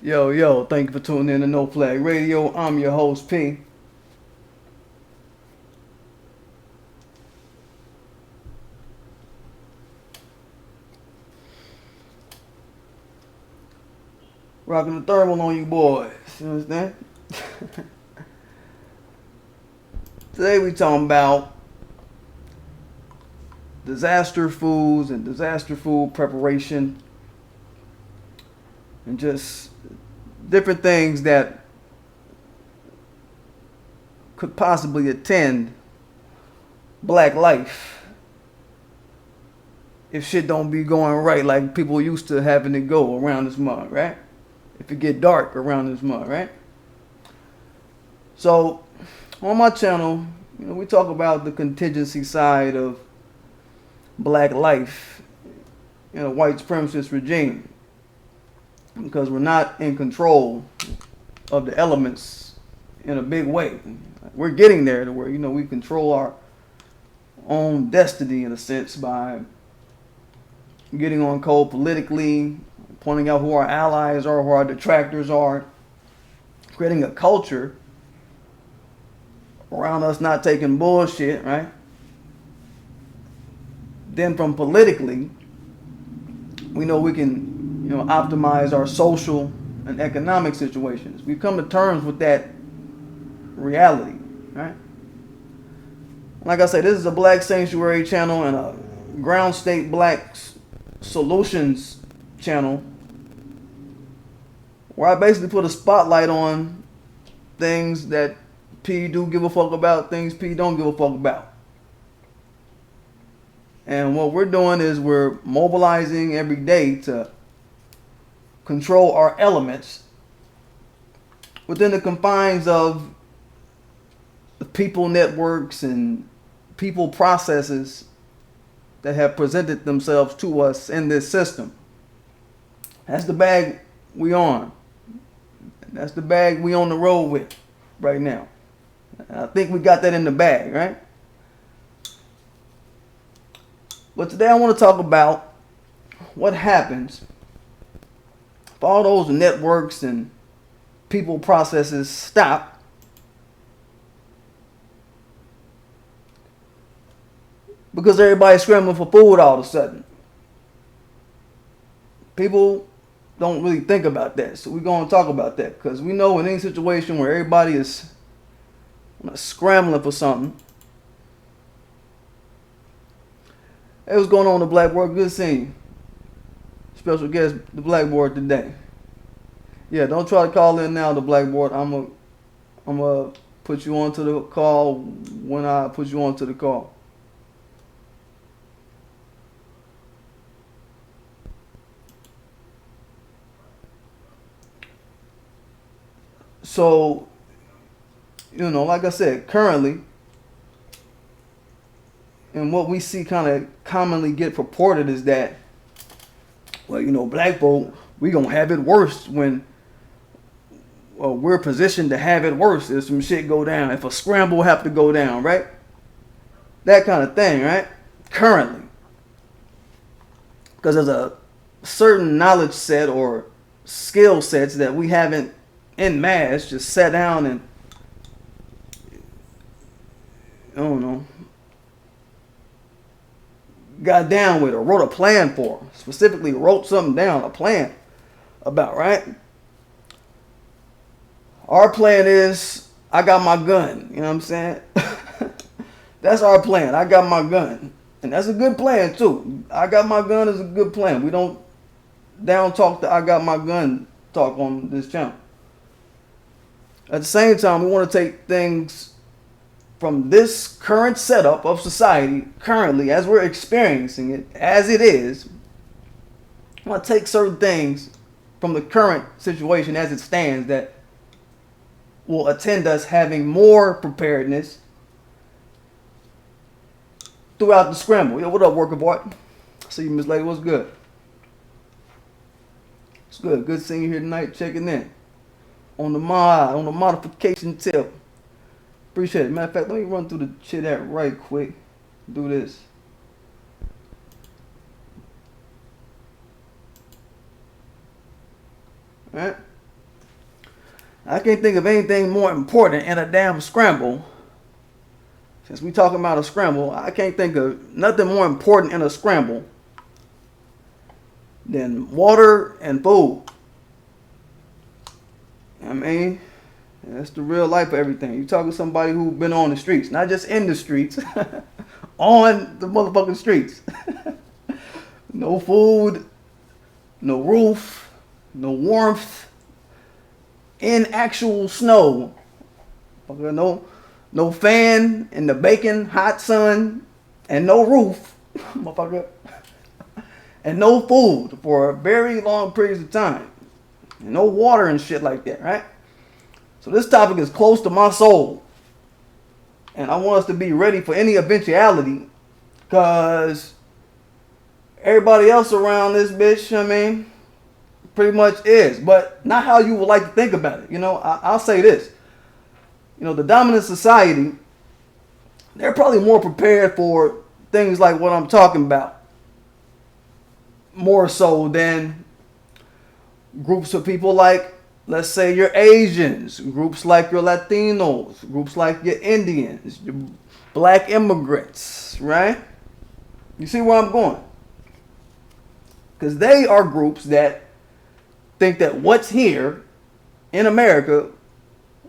Yo, thank you for tuning in to No Flag Radio. I'm your host, P. Rocking the thermal on you boys. You understand? Today we talking about disaster foods and disaster food preparation and just different things that could possibly attend black life if shit don't be going right like people used to having it go around this month, right? If it get dark around this month, right? So on my channel, we talk about the contingency side of black life in a white supremacist regime, because we're not in control of the elements in a big way. We're getting there to where we control our own destiny in a sense by getting on code politically, pointing out who our allies are, who our detractors are, creating a culture around us not taking bullshit, right? Then from politically, we know we can optimize our social and economic situations. We've come to terms with that reality, right? Like I said, this is a Black Sanctuary channel and a Ground State Black Solutions channel where I basically put a spotlight on things that P do give a fuck about, things P don't give a fuck about. And what we're doing is we're mobilizing every day to control our elements within the confines of the people networks and people processes that have presented themselves to us in this system. That's the bag we on. That's the bag we on the road with right now. I think we got that in the bag, right? But today I want to talk about what happens if all those networks and people processes stop because everybody's scrambling for food all of a sudden. People don't really think about that, so we're going to talk about that because we know in any situation where everybody is scrambling for something. Hey, what's going on, the Blackboard? Good seeing you. Special guest, the Blackboard today. Yeah, don't try to call in now, the Blackboard. I'm gonna put you onto the call when I put you onto the call. So, like I said, currently, and what we see kind of commonly get purported is that, well, black folk, we gonna have it worse when we're positioned to have it worse if some shit go down, if a scramble have to go down, right? That kind of thing, right? Currently. Because there's a certain knowledge set or skill sets that we haven't en masse just sat down and, I don't know, got down with or wrote a plan for. Specifically wrote something down, a plan about, right? Our plan is, I got my gun. You know what I'm saying? That's our plan. I got my gun. And that's a good plan too. I got my gun is a good plan. We don't down talk the I got my gun talk on this channel. At the same time, we want to take things from this current setup of society, currently, as we're experiencing it, as it is. I want to take certain things from the current situation as it stands that will attend us having more preparedness throughout the scramble. Yo, what up, worker boy? See you, Miss Lady. What's good? It's good. Good seeing you here tonight. Checking in on the modification tip. Appreciate it. Matter of fact, let me run through the shit out right quick. Do this. Alright? I can't think of anything more important in a damn scramble. Since we talking about a scramble, I can't think of nothing more important in a scramble than water and food. I mean, that's the real life of everything. You talking to somebody who been on the streets, not just in the streets, on the motherfucking streets. No food, no roof, no warmth, in actual snow. No fan in the baking hot sun, and no roof, motherfucker, and no food for very long periods of time, and no water and shit like that, right? So this topic is close to my soul, and I want us to be ready for any eventuality, because everybody else around this bitch, I mean, pretty much is, but not how you would like to think about it. You know, I'll say this. You know, the dominant society, they're probably more prepared for things like what I'm talking about, more so than groups of people like, let's say, your Asians, groups like your Latinos, groups like your Indians, your black immigrants, right? You see where I'm going? Because they are groups that think that what's here in America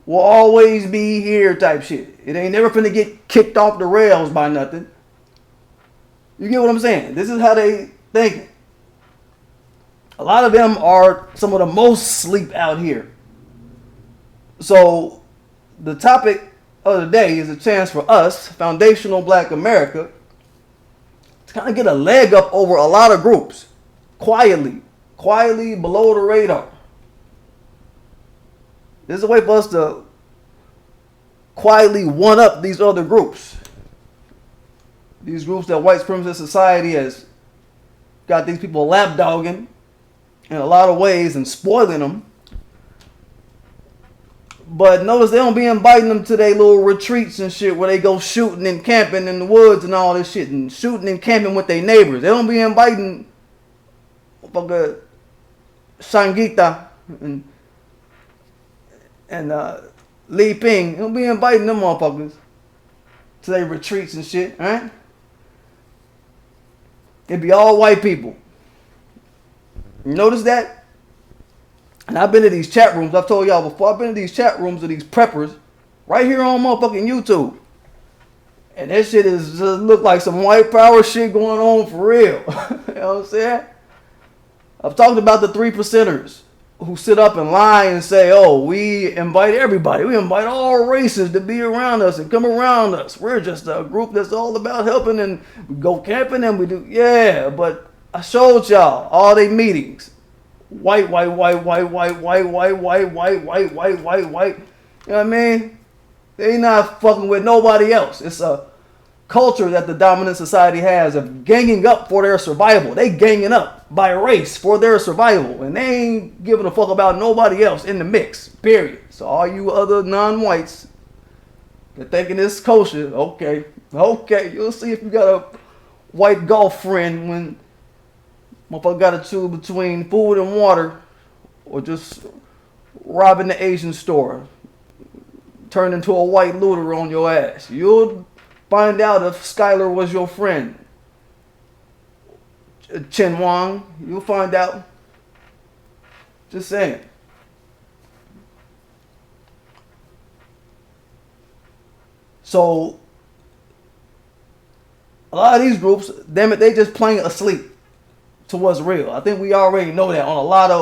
will always be here type shit. It ain't never finna get kicked off the rails by nothing. You get what I'm saying? This is how they think. A lot of them are some of the most sleep out here. So the topic of the day is a chance for us, foundational Black America, to kind of get a leg up over a lot of groups. Quietly below the radar. There's a way for us to quietly one up these other groups. These groups that white supremacist society has got these people lapdogging in a lot of ways and spoiling them. But notice they don't be inviting them to their little retreats and shit where they go shooting and camping in the woods and all this shit and shooting and camping with their neighbors. They don't be inviting Shangita and Li Ping. He'll be inviting them motherfuckers to their retreats and shit, right? It'd be all white people. You notice that? And I've been to these chat rooms. I've told y'all before. I've been to these chat rooms of these preppers right here on motherfucking YouTube. And that shit is just look like some white power shit going on for real. You know what I'm saying? I've talked about the 3%ers who sit up and lie and say, oh, we invite everybody. We invite all races to be around us and come around us. We're just a group that's all about helping and we go camping and we do. Yeah, but I showed y'all all they meetings. White. You know what I mean? They not fucking with nobody else. It's a culture that the dominant society has of ganging up for their survival. They ganging up by race for their survival. And they ain't giving a fuck about nobody else in the mix. Period. So all you other non-whites that thinking this kosher, okay. You'll see if you got a white golf friend when motherfucker got to choose between food and water or just robbing the Asian store. Turn into a white looter on your ass. You'll find out if Skylar was your friend. Chen Wang, you'll find out. Just saying. So, a lot of these groups, damn it, they just plain asleep to what's real. I think we already know that on a lot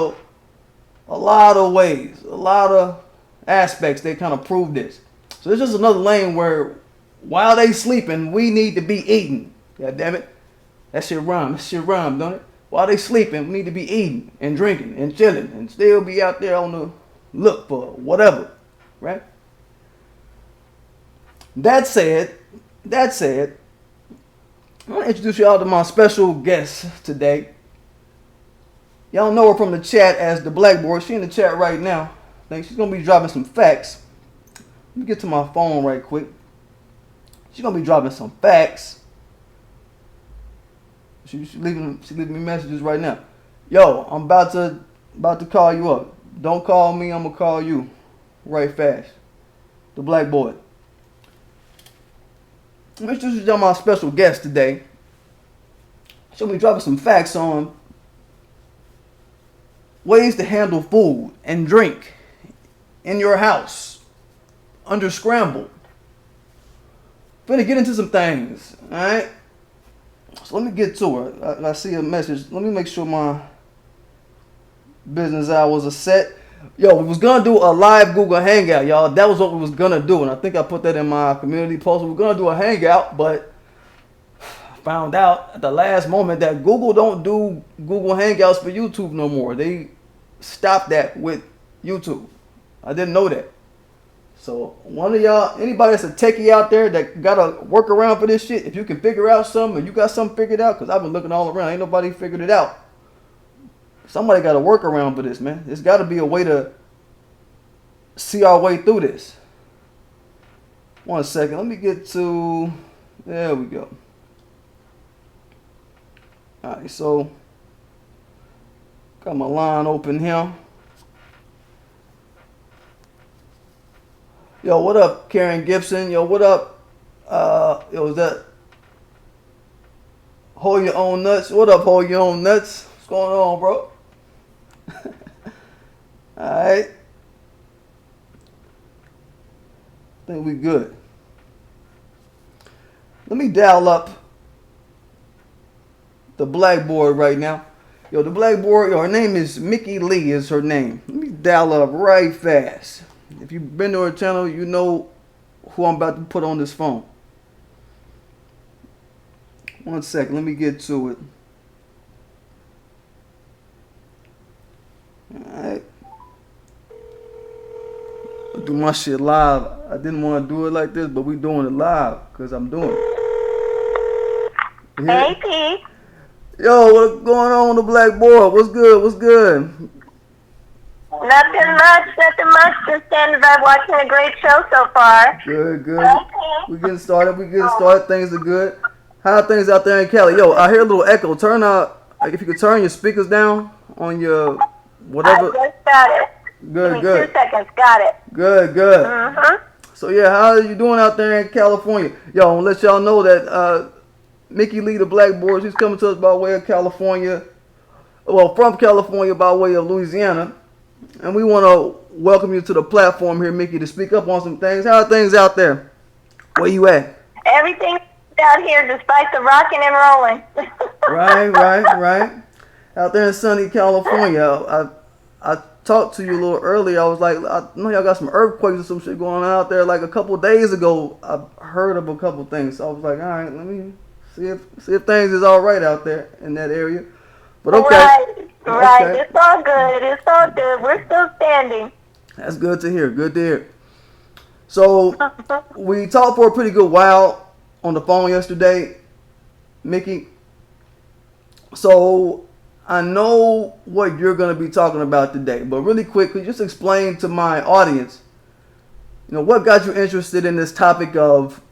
of ways, a lot of aspects. They kind of prove this. So there's just another lane where while they sleeping, we need to be eating. God damn it. That shit rhyme, don't it? While they sleeping, we need to be eating and drinking and chilling and still be out there on the look for whatever. Right? That said, I want to introduce y'all to my special guest today. Y'all know her from the chat as the Blackboard. She in the chat right now. I think she's going to be dropping some facts. Let me get to my phone right quick. She's going to be dropping some facts. She's leaving me messages right now. Yo, I'm about to call you up. Don't call me, I'm going to call you. right fast. The black boy. Let me introduce you to my special guest today. She'll be dropping some facts on ways to handle food and drink in your house under scramble. Gonna get into some things, alright? So let me get to her. I see a message. Let me make sure my business hours are set. Yo, we was gonna do a live Google Hangout, y'all. That was what we was gonna do, and I think I put that in my community post. We were gonna do a Hangout, but found out at the last moment that Google don't do Google Hangouts for YouTube no more. They stopped that with YouTube. I didn't know that. So one of y'all, anybody that's a techie out there that got a workaround for this shit, if you can figure out something, or you got something figured out, because I've been looking all around, ain't nobody figured it out. Somebody got a workaround for this, man. There's got to be a way to see our way through this. 1 second. Let me get to... There we go. Alright, so... Got my line open here. Yo, what up, Karen Gibson? Yo, what up? Yo, is that... Hold Your Own Nuts? What up, Hold Your Own Nuts? What's going on, bro? Alright. I think we good. Let me dial up the blackboard right now. Yo, the blackboard, yo, her name is Mickee Lee is her name. Let me dial up right fast. If you've been to her channel, you know who I'm about to put on this phone. 1 second, let me get to it. Alright. I'll do my shit live. I didn't want to do it like this, but we doing it live because I'm doing it. Hey, P. Yo, what's going on the blackboard? What's good? What's good? Nothing much. Just standing by watching a great show so far. Good. We getting started. Things are good. How are things out there in Cali? Yo, I hear a little echo. Turn out, like if you could turn your speakers down on your whatever. I just got it. Good. 2 seconds. Got it. Good. Mm-hmm. So yeah, how are you doing out there in California? Yo, I'll let y'all know that Mickee Lee, the blackboard, she's coming to us by way of California. Well, from California by way of Louisiana. And we want to welcome you to the platform here, Mickee, to speak up on some things. How are things out there? Where you at? Everything's out here despite the rocking and rolling. Right. Out there in sunny California. I talked to you a little earlier. I was like, I know y'all got some earthquakes or some shit going on out there. Like a couple days ago, I heard of a couple things. So I was like, all right, let me see if things is all right out there in that area. But okay. Right. Okay. It's all good. We're still standing. That's good to hear. So we talked for a pretty good while on the phone yesterday, Mickee. So I know what you're going to be talking about today, but really quickly, just explain to my audience, what got you interested in this topic of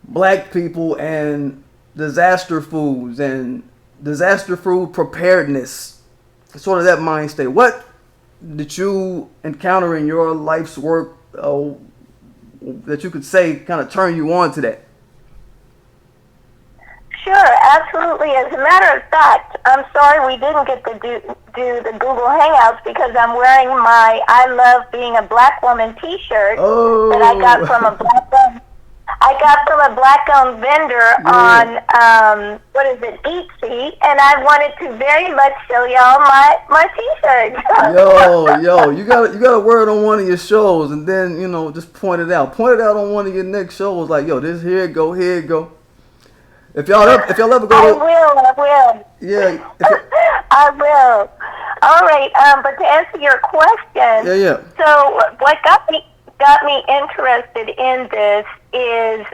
black people and disaster foods and disaster food preparedness, sort of that mind state. What did you encounter in your life's work that you could say kind of turn you on to that? Sure, absolutely. As a matter of fact, I'm sorry we didn't get to do the Google Hangouts because I'm wearing my I Love Being a Black Woman t-shirt that I got from a black-owned vendor on, Etsy, and I wanted to very much show y'all my t-shirt. Yo, you gotta wear it on one of your shows and then, just point it out. Point it out on one of your next shows like, yo, here it go. If y'all ever go to... I will. Yeah. I will. All right, but to answer your question... Yeah. So what got me interested in this is,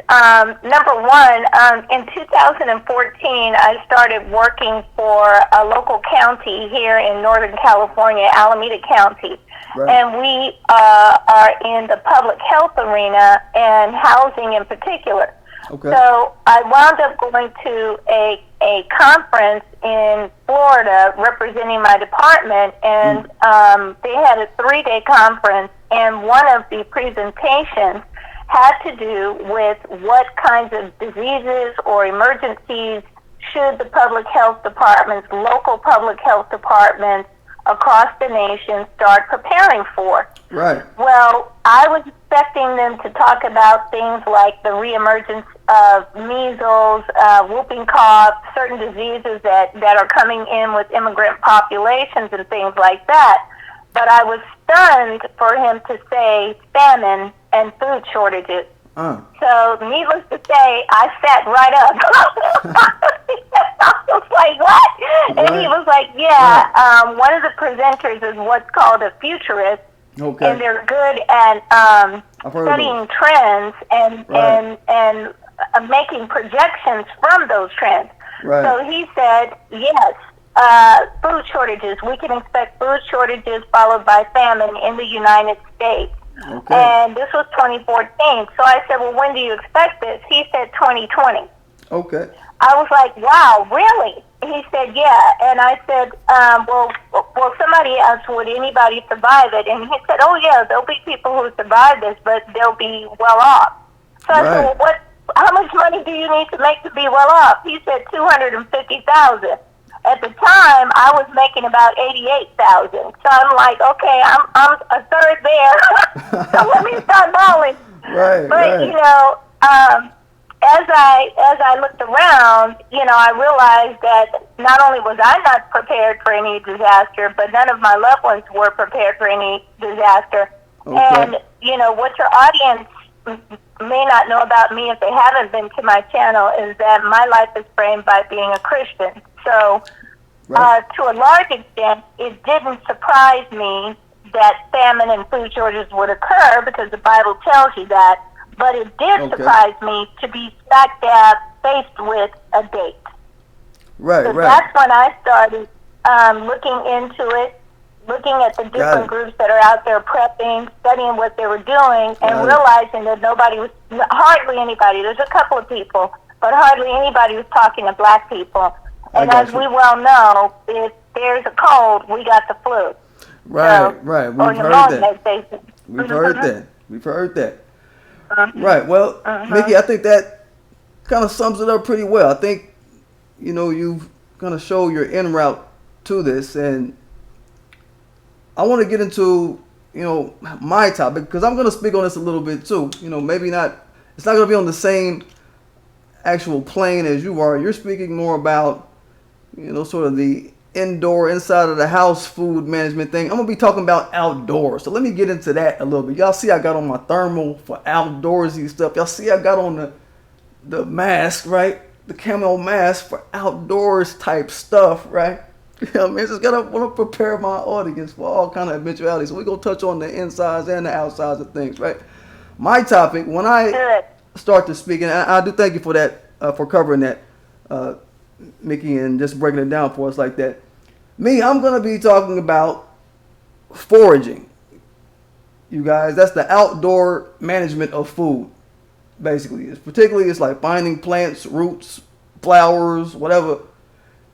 number one, in 2014, I started working for a local county here in Northern California, Alameda County. Right. And we are in the public health arena and housing in particular. Okay. So I wound up going to a conference in Florida representing my department, and they had a 3-day conference, and one of the presentations had to do with what kinds of diseases or emergencies should the public health departments, local public health departments across the nation start preparing for. Right. Well, I was expecting them to talk about things like the reemergence of measles, whooping cough, certain diseases that are coming in with immigrant populations and things like that. But I was stunned for him to say famine and food shortages. So, needless to say, I sat right up. I was like, what? And he was like, yeah, one of the presenters is what's called a futurist. Okay. And they're good at studying trends and making projections from those trends. Right. So he said, yes, food shortages. We can expect food shortages followed by famine in the United States. Okay. And this was 2014. So I said, well, when do you expect this? He said 2020. Okay. I was like, wow, really? He said, yeah. And I said, well, somebody asked, would anybody survive it? And he said, oh, yeah, there'll be people who survive this, but they'll be well off. So I said, well, how much money do you need to make to be well off? He said, $250,000. At the time, I was making about $88,000. So I'm like, okay, I'm a third there. So let me start balling. Right. But you know, as I looked around, you know, I realized that not only was I not prepared for any disaster, but none of my loved ones were prepared for any disaster. Okay. And you know what your audience may not know about me if they haven't been to my channel is that my life is framed by being a Christian. So, to a large extent, it didn't surprise me that famine and food shortages would occur because the Bible tells you that. But it did surprise me to be smack dab faced with a date. Right, so that's when I started looking into it, looking at the different groups that are out there prepping, studying what they were doing, and realizing that hardly anybody, there's a couple of people, but hardly anybody was talking to black people. And as we well know, if there's a cold, we got the flu. Right. We've heard that. Right. Well, Mickey, I think that kind of sums it up pretty well. I think, you know, you've kind of show your en route to this, and I want to get into, you know, my topic because I'm going to speak on this a little bit too. You know, maybe not. It's not going to be on the same actual plane as you are. You're speaking more about, you know, sort of the indoor, inside of the house food management thing. I'm going to be talking about outdoors. So let me get into that a little bit. Y'all see I got on my thermal for outdoorsy stuff. Y'all see I got on the mask, right? The camo mask for outdoors type stuff, right? You know what I mean? Just want to prepare my audience for all kind of eventualities. So we're going to touch on the insides and the outsides of things, right? My topic, when I start to speak, and I do thank you for that, for covering that, Mickey, and just breaking it down for us like that. I'm going to be talking about foraging. You guys, that's the outdoor management of food, basically. It's like finding plants, roots, flowers, whatever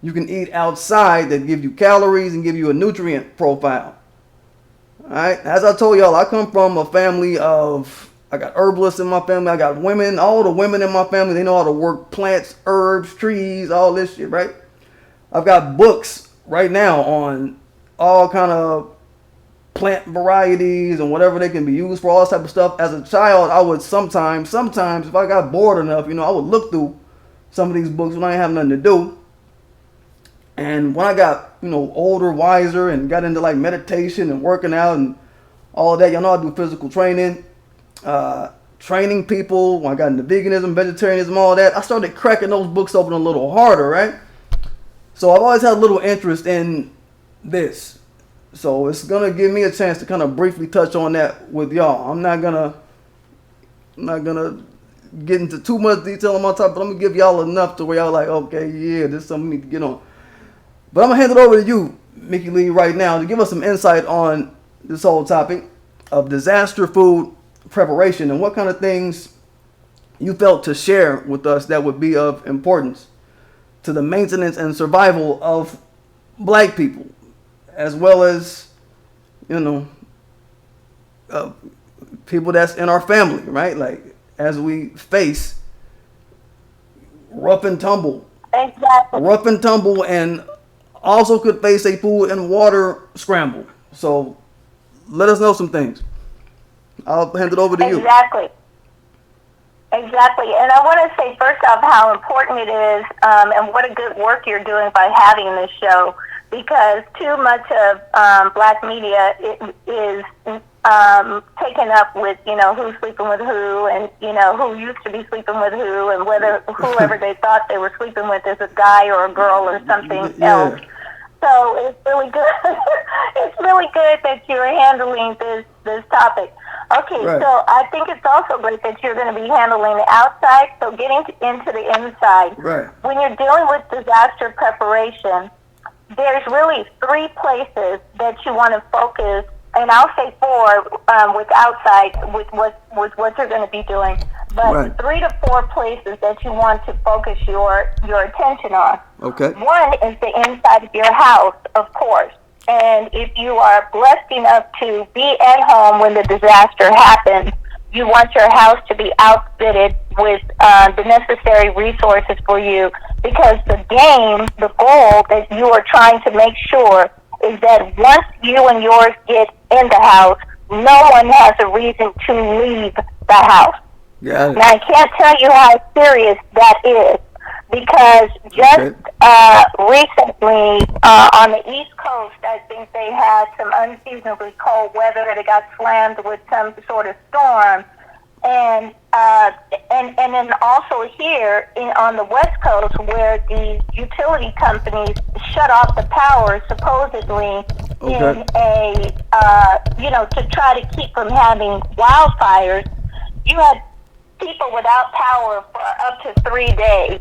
you can eat outside that give you calories and give you a nutrient profile. All right. As I told y'all, I come from a family I got herbalists in my family. I got women. All the women in my family, they know how to work plants, herbs, trees, all this shit, right? I've got books right now on all kind of plant varieties and whatever they can be used for, all this type of stuff. As a child, I would sometimes if I got bored enough, you know, I would look through some of these books when I didn't have nothing to do. And when I got, you know, older, wiser, and got into like meditation and working out and all of that, y'all know I do physical training. Training people. When I got into veganism, vegetarianism, all that, I started cracking those books open a little harder, right? So I've always had a little interest in this. So it's gonna give me a chance to kind of briefly touch on that with y'all. I'm not gonna get into too much detail on my topic, but I'm gonna give y'all enough to where y'all like, okay, yeah, this is something we need to get on. But I'm gonna hand it over to you, Mickey Lee, right now to give us some insight on this whole topic of disaster food preparation and what kind of things you felt to share with us that would be of importance to the maintenance and survival of black people, as well as, you know, people that's in our family, right? Like as we face rough and tumble, and also could face a food and water scramble. So let us know some things. I'll hand it over to you. Exactly. And I want to say first off how important it is and what a good work you're doing by having this show, because too much of black media is taken up with, who's sleeping with who, and, who used to be sleeping with who, and whether whoever they thought they were sleeping with is a guy or a girl or something else. So it's really good. It's really good that you're handling this topic. Okay, right. So I think it's also great that you're going to be handling the outside, so getting into the inside. Right. When you're dealing with disaster preparation, there's really 3 places that you want to focus, and I'll say 4 with outside, with what you're going to be doing, but right. 3 to 4 places that you want to focus your attention on. Okay. One is the inside of your house, of course. And if you are blessed enough to be at home when the disaster happens, you want your house to be outfitted with the necessary resources for you, because the goal that you are trying to make sure is that once you and yours get in the house, no one has a reason to leave the house. Yeah. Now, I can't tell you how serious that is, because just recently on the East Coast, I think they had some unseasonably cold weather. They got slammed with some sort of storm, and then also here on the West Coast, where the utility companies shut off the power supposedly in a to try to keep from having wildfires. You had people without power for up to 3 days.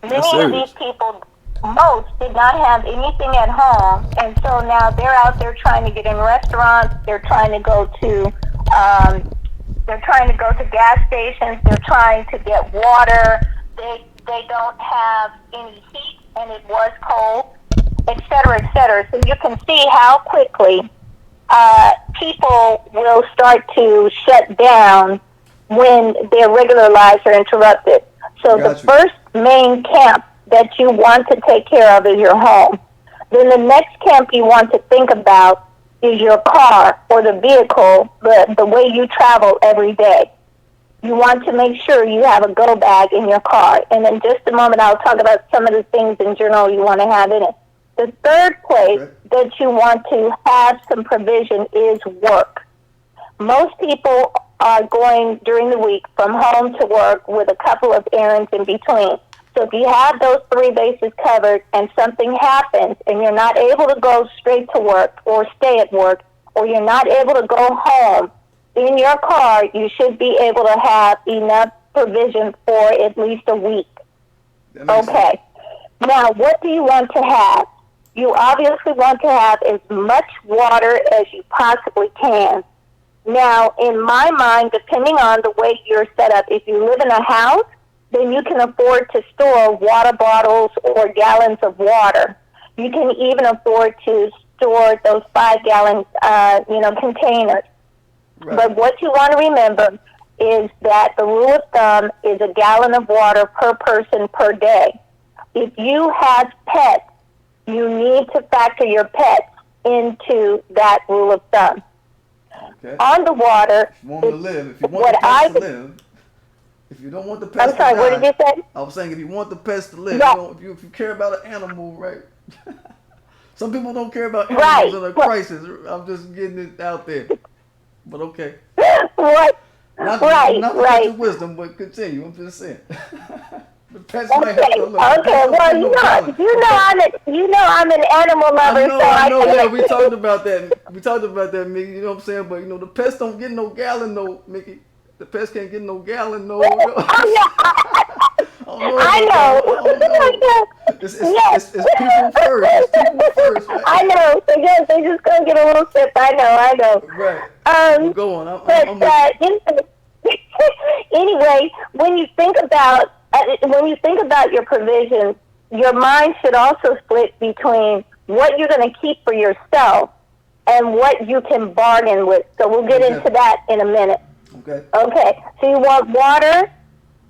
Many of these people, most, did not have anything at home, and so now they're out there trying to get in restaurants. They're trying to go to gas stations. They're trying to get water. They don't have any heat, and it was cold, et cetera, et cetera. So you can see how quickly people will start to shut down when their regular lives are interrupted. So the first main camp that you want to take care of is your home. Then the next camp you want to think about is your car or the vehicle, the way you travel every day. You want to make sure you have a go bag in your car. And in just a moment, I'll talk about some of the things in general you want to have in it. The third place that you want to have some provision is work. Most people are going during the week from home to work with a couple of errands in between. So if you have those 3 bases covered and something happens and you're not able to go straight to work or stay at work, or you're not able to go home, in your car you should be able to have enough provision for at least a week. Okay. Now, what do you want to have? You obviously want to have as much water as you possibly can. Now, in my mind, depending on the way you're set up, if you live in a house, then you can afford to store water bottles or gallons of water. You can even afford to store those 5-gallon, containers. Right. But what you want to remember is that the rule of thumb is a gallon of water per person per day. If you have pets, you need to factor your pets into that rule of thumb. Okay. On the water, if you want to live, if you want the pets to live, if you don't want the pets I'm sorry, to die, what did you say? I was saying if you want the pets to live, Yeah. if you care about an animal, right? Some people don't care about animals in a crisis. I'm just getting it out there. But okay. What? Not to cut your wisdom, but continue. I'm just saying. The pets might have to look. Okay. Well, I'm an animal lover. I know. Yeah, we talked about that. Mickey. You know what I'm saying? But the pets don't get no gallon, no, Mickey. The pets can't get no gallon, no. I know. It's people first. It's people first. Right? I know. They just gonna get a little sip. I know. Right. Go on. Anyway, when you think about your provisions, your mind should also split between what you're going to keep for yourself and what you can bargain with. So we'll get into that in a minute. Okay. Okay. So you want water,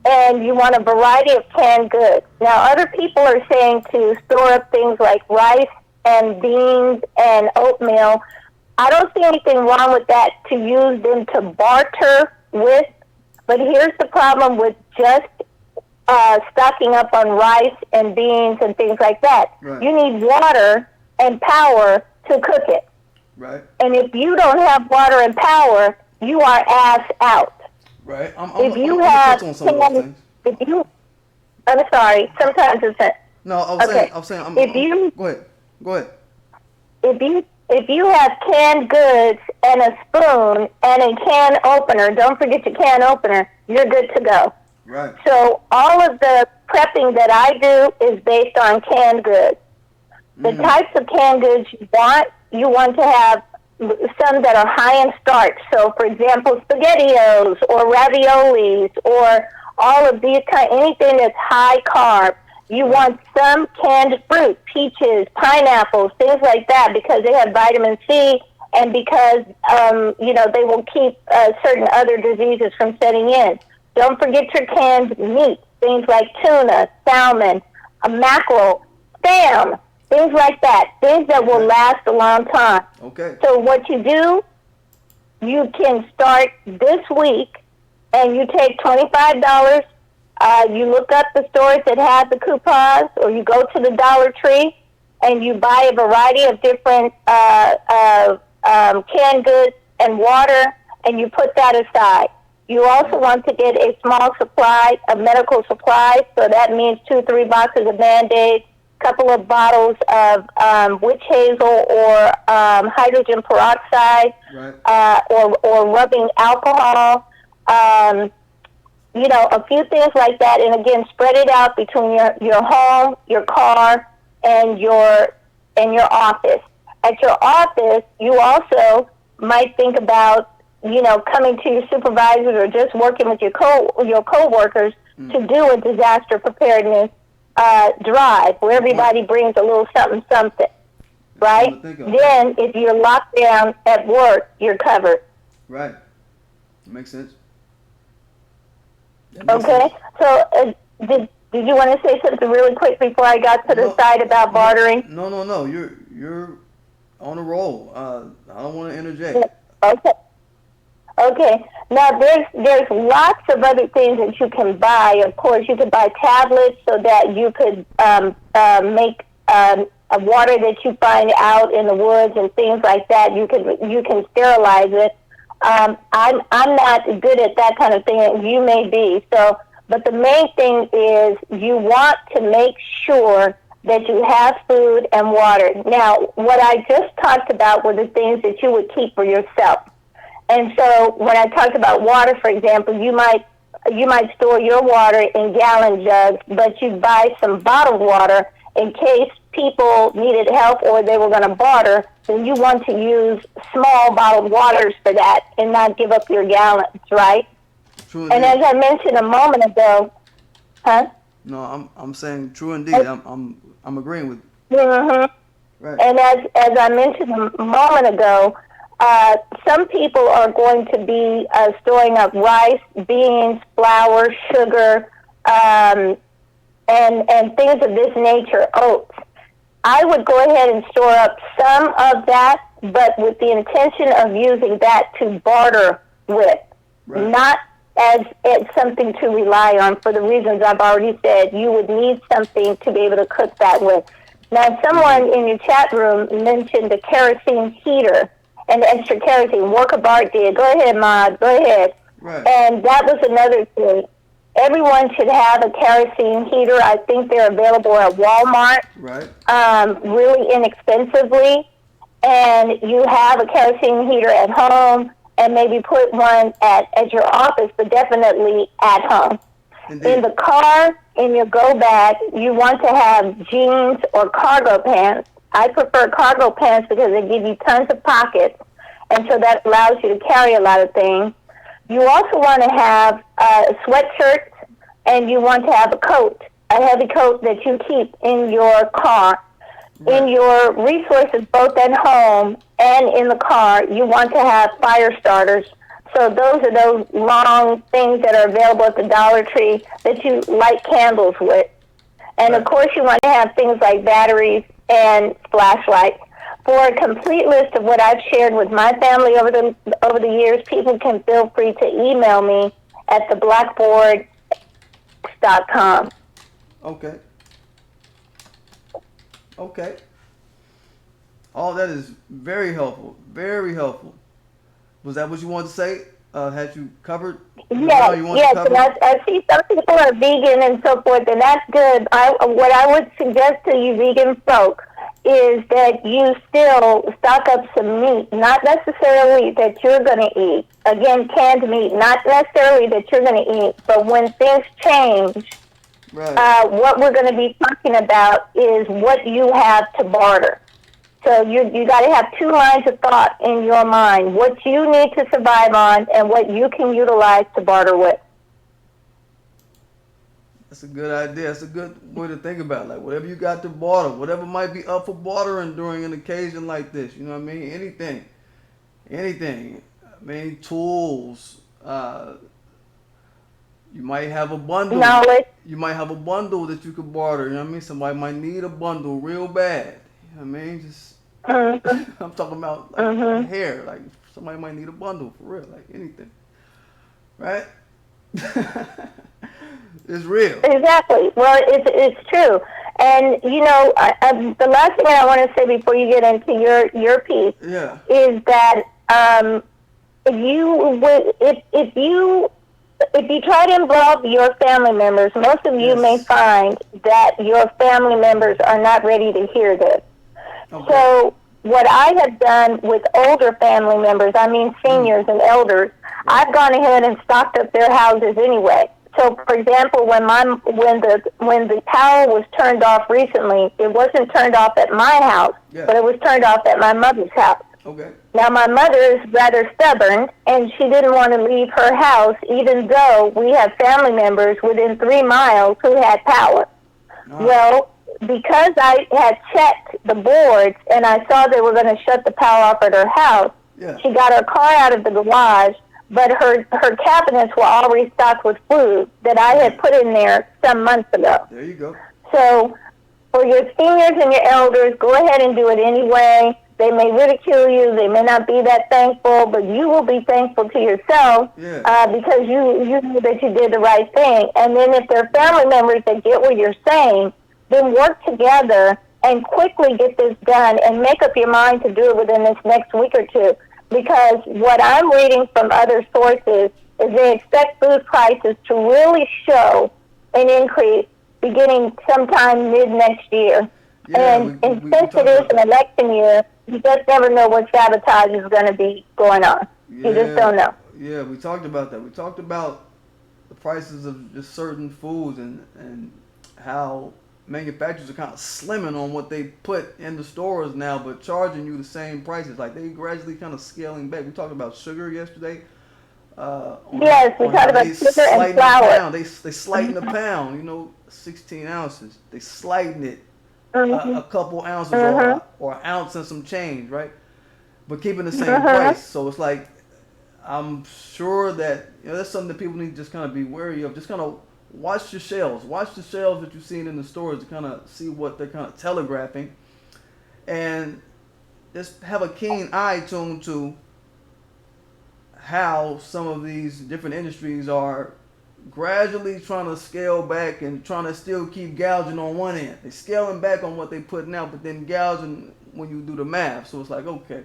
and you want a variety of canned goods. Now, other people are saying to store up things like rice and beans and oatmeal. I don't see anything wrong with that to use them to barter with, but here's the problem with just stocking up on rice and beans and things like that. Right. You need water and power to cook it. Right. And if you don't have water and power, you are ass out. Right. I'm sorry. Sometimes it's a, no. I'm saying. Go ahead. If you have canned goods and a spoon and a can opener, don't forget your can opener, you're good to go. Right. So all of the prepping that I do is based on canned goods. The types of canned goods you want to have some that are high in starch. So, for example, SpaghettiOs or raviolis or all of these anything that's high carb. You want some canned fruit, peaches, pineapples, things like that, because they have vitamin C and because, they will keep certain other diseases from setting in. Don't forget your canned meat, things like tuna, salmon, mackerel, spam, things like that, things that will last a long time. Okay. So what you do, you can start this week, and you take $25. You look up the stores that have the coupons, or you go to the Dollar Tree, and you buy a variety of different canned goods and water, and you put that aside. You also want to get a small supply of medical supplies, so that means 2-3 boxes of Band-Aids, couple of bottles of witch hazel or hydrogen peroxide, right. or rubbing alcohol, a few things like that. And again, spread it out between your home, your car, and your office. At your office, you also might think about coming to your supervisors or just working with your coworkers to do a disaster preparedness drive where everybody brings a little something, right? Then if you're locked down at work, you're covered. Right. Makes sense. Okay. So did you want to say something really quick before I got to the side about bartering? No. You're on a roll. I don't want to interject. Okay. Now there's lots of other things that you can buy. Of course, you could buy tablets so that you could make a water that you find out in the woods and things like that. You can sterilize it. I'm not good at that kind of thing. You may be. So, but the main thing is you want to make sure that you have food and water. Now, what I just talked about were the things that you would keep for yourself. And so when I talked about water, for example, you might store your water in gallon jugs, but you buy some bottled water in case people needed help or they were going to barter. Then you want to use small bottled waters for that and not give up your gallons, right? True and as I mentioned a moment ago, No, I'm saying true indeed. I'm agreeing with you. Mm-hmm. Right. And as I mentioned a moment ago, some people are going to be storing up rice, beans, flour, sugar, and things of this nature, oats. I would go ahead and store up some of that, but with the intention of using that to barter with, not as something to rely on for the reasons I've already said. You would need something to be able to cook that with. Now, someone in your chat room mentioned the kerosene heater and the extra kerosene. Work of art did. Go ahead, Maud. Go ahead. Right. And that was another thing. Everyone should have a kerosene heater. I think they're available at Walmart. Right. Really inexpensively. And you have a kerosene heater at home and maybe put one at your office, but definitely at home. Indeed. In the car, in your go bag, you want to have jeans or cargo pants. I prefer cargo pants because they give you tons of pockets, and so that allows you to carry a lot of things. You also want to have sweatshirts, and you want to have a coat, a heavy coat that you keep in your car. in your resources, both at home and in the car, you want to have fire starters. So those are those long things that are available at the Dollar Tree that you light candles with. And of course, you want to have things like batteries and flashlights. For a complete list of what I've shared with my family over the years, people can feel free to email me at theblackboard.com. Okay. Okay. All that is very helpful. Very helpful. Was that what you wanted to say? Had you covered? Yes, and I see some people are vegan and so forth, and that's good. What I would suggest to you vegan folk is that you still stock up some meat, not necessarily that you're going to eat. Again, canned meat, not necessarily that you're going to eat, but when things change, what we're going to be talking about is what you have to barter. So you got to have two lines of thought in your mind: what you need to survive on, and what you can utilize to barter with. That's a good idea. That's a good way to think about it. Like whatever you got to barter, whatever might be up for bartering during an occasion like this. You know what I mean? Anything. I mean, tools. You might have a bundle. Knowledge. You might have a bundle that you could barter. You know what I mean? Somebody might need a bundle real bad. You know what I mean? Just I'm talking about like hair. Like somebody might need a bundle for real. Like anything, right? It's real. Exactly. Well, it's true. And you know, the last thing I want to say before you get into your piece is that if you try to involve your family members, most of you may find that your family members are not ready to hear this. Okay. So what I have done with older family members, I mean seniors and elders, I've gone ahead and stocked up their houses anyway. So, for example, when the power was turned off recently, it wasn't turned off at my house, but it was turned off at my mother's house. Okay. Now, my mother is rather stubborn, and she didn't want to leave her house, even though we have family members within 3 miles who had power. Well, because I had checked the boards and I saw they were going to shut the power off at her house, she got her car out of the garage, but her cabinets were already stocked with food that I had put in there some months ago. There you go. So for your seniors and your elders, go ahead and do it anyway. They may ridicule you. They may not be that thankful, but you will be thankful to yourself because you know that you did the right thing. And then if there are family members that get what you're saying, then work together and quickly get this done and make up your mind to do it within this next week or two. Because what I'm reading from other sources is they expect food prices to really show an increase beginning sometime mid-next year. And since it is an election year, you just never know what sabotage is going to be going on. You just don't know. Yeah, we talked about that. We talked about the prices of just certain foods and how manufacturers are kind of slimming on what they put in the stores now, but charging you the same prices. Like they gradually kind of scaling back. We talked about sugar yesterday. We talked about sugar and flour. They slighting the pound. You know, 16 ounces. They slighting it a couple ounces or an ounce and some change, right? But keeping the same price. So it's like I'm sure that that's something that people need to just kind of be wary of. Just kind of watch your shelves. Watch the shelves that you've seen in the stores to kind of see what they're kind of telegraphing. And just have a keen eye tuned to how some of these different industries are gradually trying to scale back and trying to still keep gouging on one end. They're scaling back on what they're putting out, but then gouging when you do the math. So it's like, okay,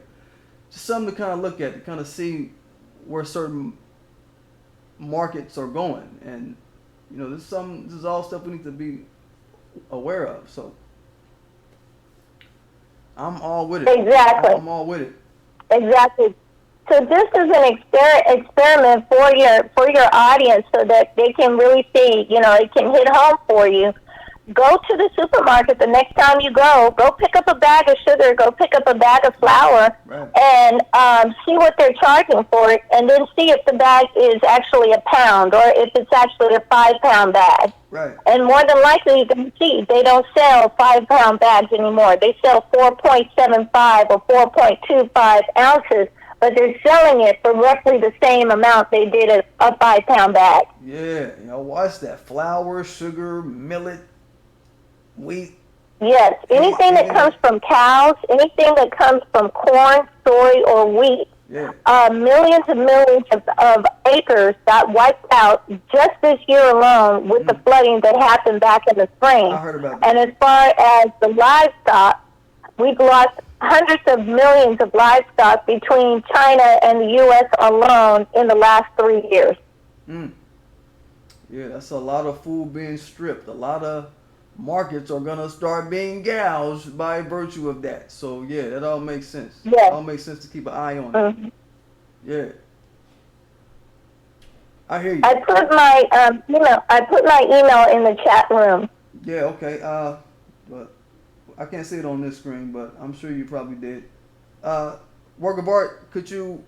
just something to kind of look at, to kind of see where certain markets are going. And this is all stuff we need to be aware of. So I'm all with it. Exactly. I'm all with it. Exactly. So this is an experiment for your audience, so that they can really see. It can hit home for you go to the supermarket the next time you go pick up a bag of sugar, go pick up a bag of flour, Right. and see what they're charging for it, and then see if the bag is actually a pound or if it's actually a 5-pound bag. Right. And more than likely, you can see they don't sell 5-pound bags anymore. They sell 4.75 or 4.25 ounces, but they're selling it for roughly the same amount they did a 5-pound bag. Yeah, watch that. Flour, sugar, millet, wheat. Yes, anything that comes from cows, anything that comes from corn, soy, or wheat, Yeah. millions and millions of acres got wiped out just this year alone with the flooding that happened back in the spring. I heard about that. And as far as the livestock, we've lost hundreds of millions of livestock between China and the U.S. alone in the last 3 years. Yeah, that's a lot of food being stripped. A lot of markets are gonna start being gouged by virtue of that. So yeah, that all makes sense. Yes. It all makes sense to keep an eye on it. Yeah. I hear you. I put my email in the chat room. Yeah, okay. But I can't see it on this screen, but I'm sure you probably did. Work of art, could you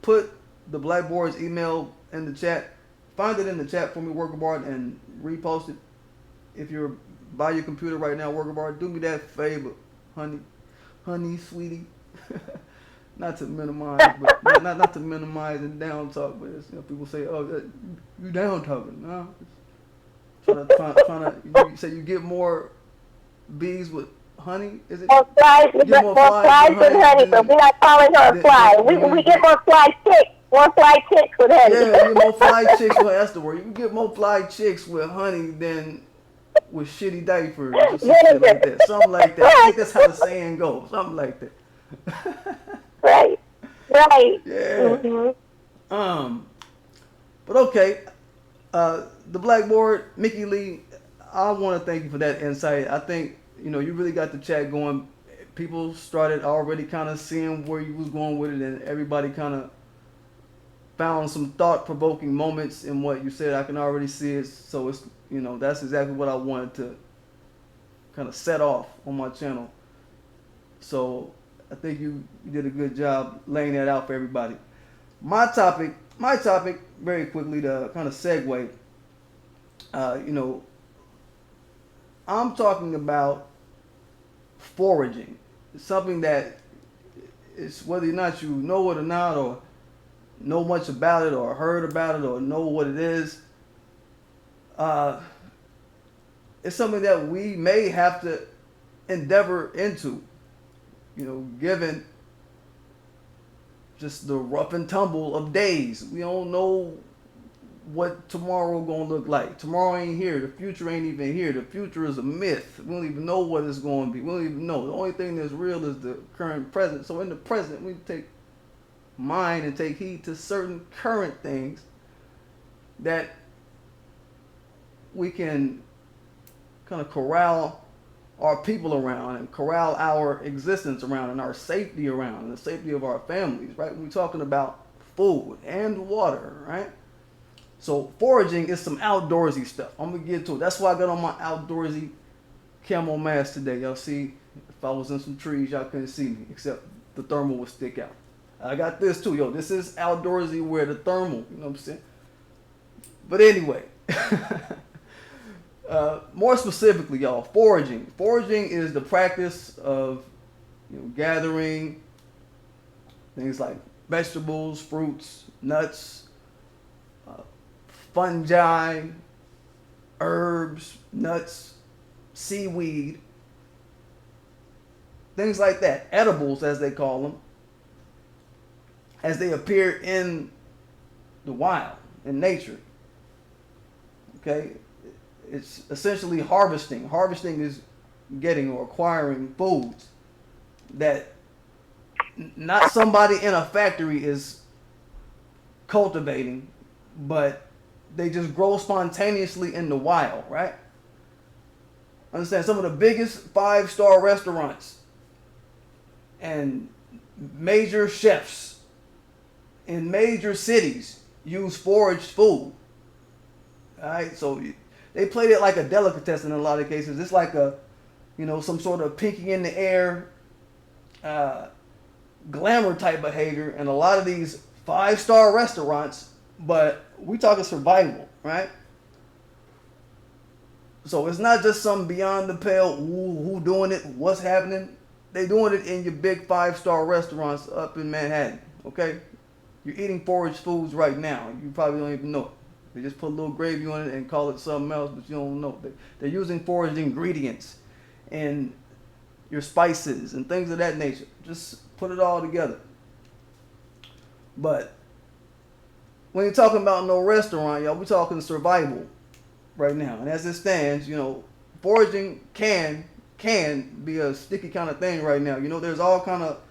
put the Blackboard's email in the chat? Find it in the chat for me, Work of art, and repost it. If you're by your computer right now, Work of art, do me that favor, honey, sweetie. Not to minimize, but not to minimize and down talk, but it's, people say, "Oh, you down talking?" No, trying to. You say you get more bees with honey. Is it? More flies with honey, but we're not calling her a fly. We get more fly chicks. More fly chicks with honey. Yeah, you get more fly chicks with, that's the word. You can get more fly chicks with honey than with shitty diapers or something like that. Something like that. I think that's how the saying goes. Something like that. Right. Yeah. But okay. The Blackboard, Mickey Lee, I want to thank you for that insight. I think, you really got the chat going. People started already kind of seeing where you was going with it, and everybody kind of found some thought-provoking moments in what you said. I can already see it. So it's, that's exactly what I wanted to kind of set off on my channel. So I think you did a good job laying that out for everybody. My topic, very quickly to kind of segue, I'm talking about foraging. It's something that is, whether or not you know it or not, or know much about it, or heard about it, or know what it is, it's something that we may have to endeavor into, given just the rough and tumble of days. We don't know what tomorrow gonna look like. Tomorrow ain't here. The future ain't even here. The future is a myth. We don't even know what it's going to be. We don't even know. The only thing that's real is the current present. So in the present, we take mind and take heed to certain current things that we can kind of corral our people around and corral our existence around and our safety around and the safety of our families, right? We're talking about food and water, right? So foraging is some outdoorsy stuff. I'm going to get to it. That's why I got on my outdoorsy camo mask today. Y'all see, if I was in some trees, y'all couldn't see me, except the thermal would stick out. I got this too, yo. This is outdoorsy wear, the thermal, you know what I'm saying? But anyway, more specifically, y'all, foraging. Foraging is the practice of gathering things like vegetables, fruits, nuts, fungi, herbs, nuts, seaweed, things like that, edibles as they call them, as they appear in the wild, in nature. Okay? It's essentially harvesting. Harvesting is getting or acquiring foods that not somebody in a factory is cultivating, but they just grow spontaneously in the wild, right? Understand, some of the biggest 5-star restaurants and major chefs in major cities use foraged food. All right, so they played it like a delicatessen in a lot of cases. It's like a, some sort of pinky in the air, glamour type behavior in a lot of these 5-star restaurants. But we talking survival, right? So it's not just some beyond the pale, who doing it, what's happening. They doing it in your big 5-star restaurants up in Manhattan, okay? You're eating foraged foods right now. You probably don't even know it. They just put a little gravy on it and call it something else, but you don't know. They're using foraged ingredients and your spices and things of that nature. Just put it all together. But when you're talking about no restaurant, y'all, we're talking survival right now. And as it stands, foraging can be a sticky kind of thing right now. There's all kind of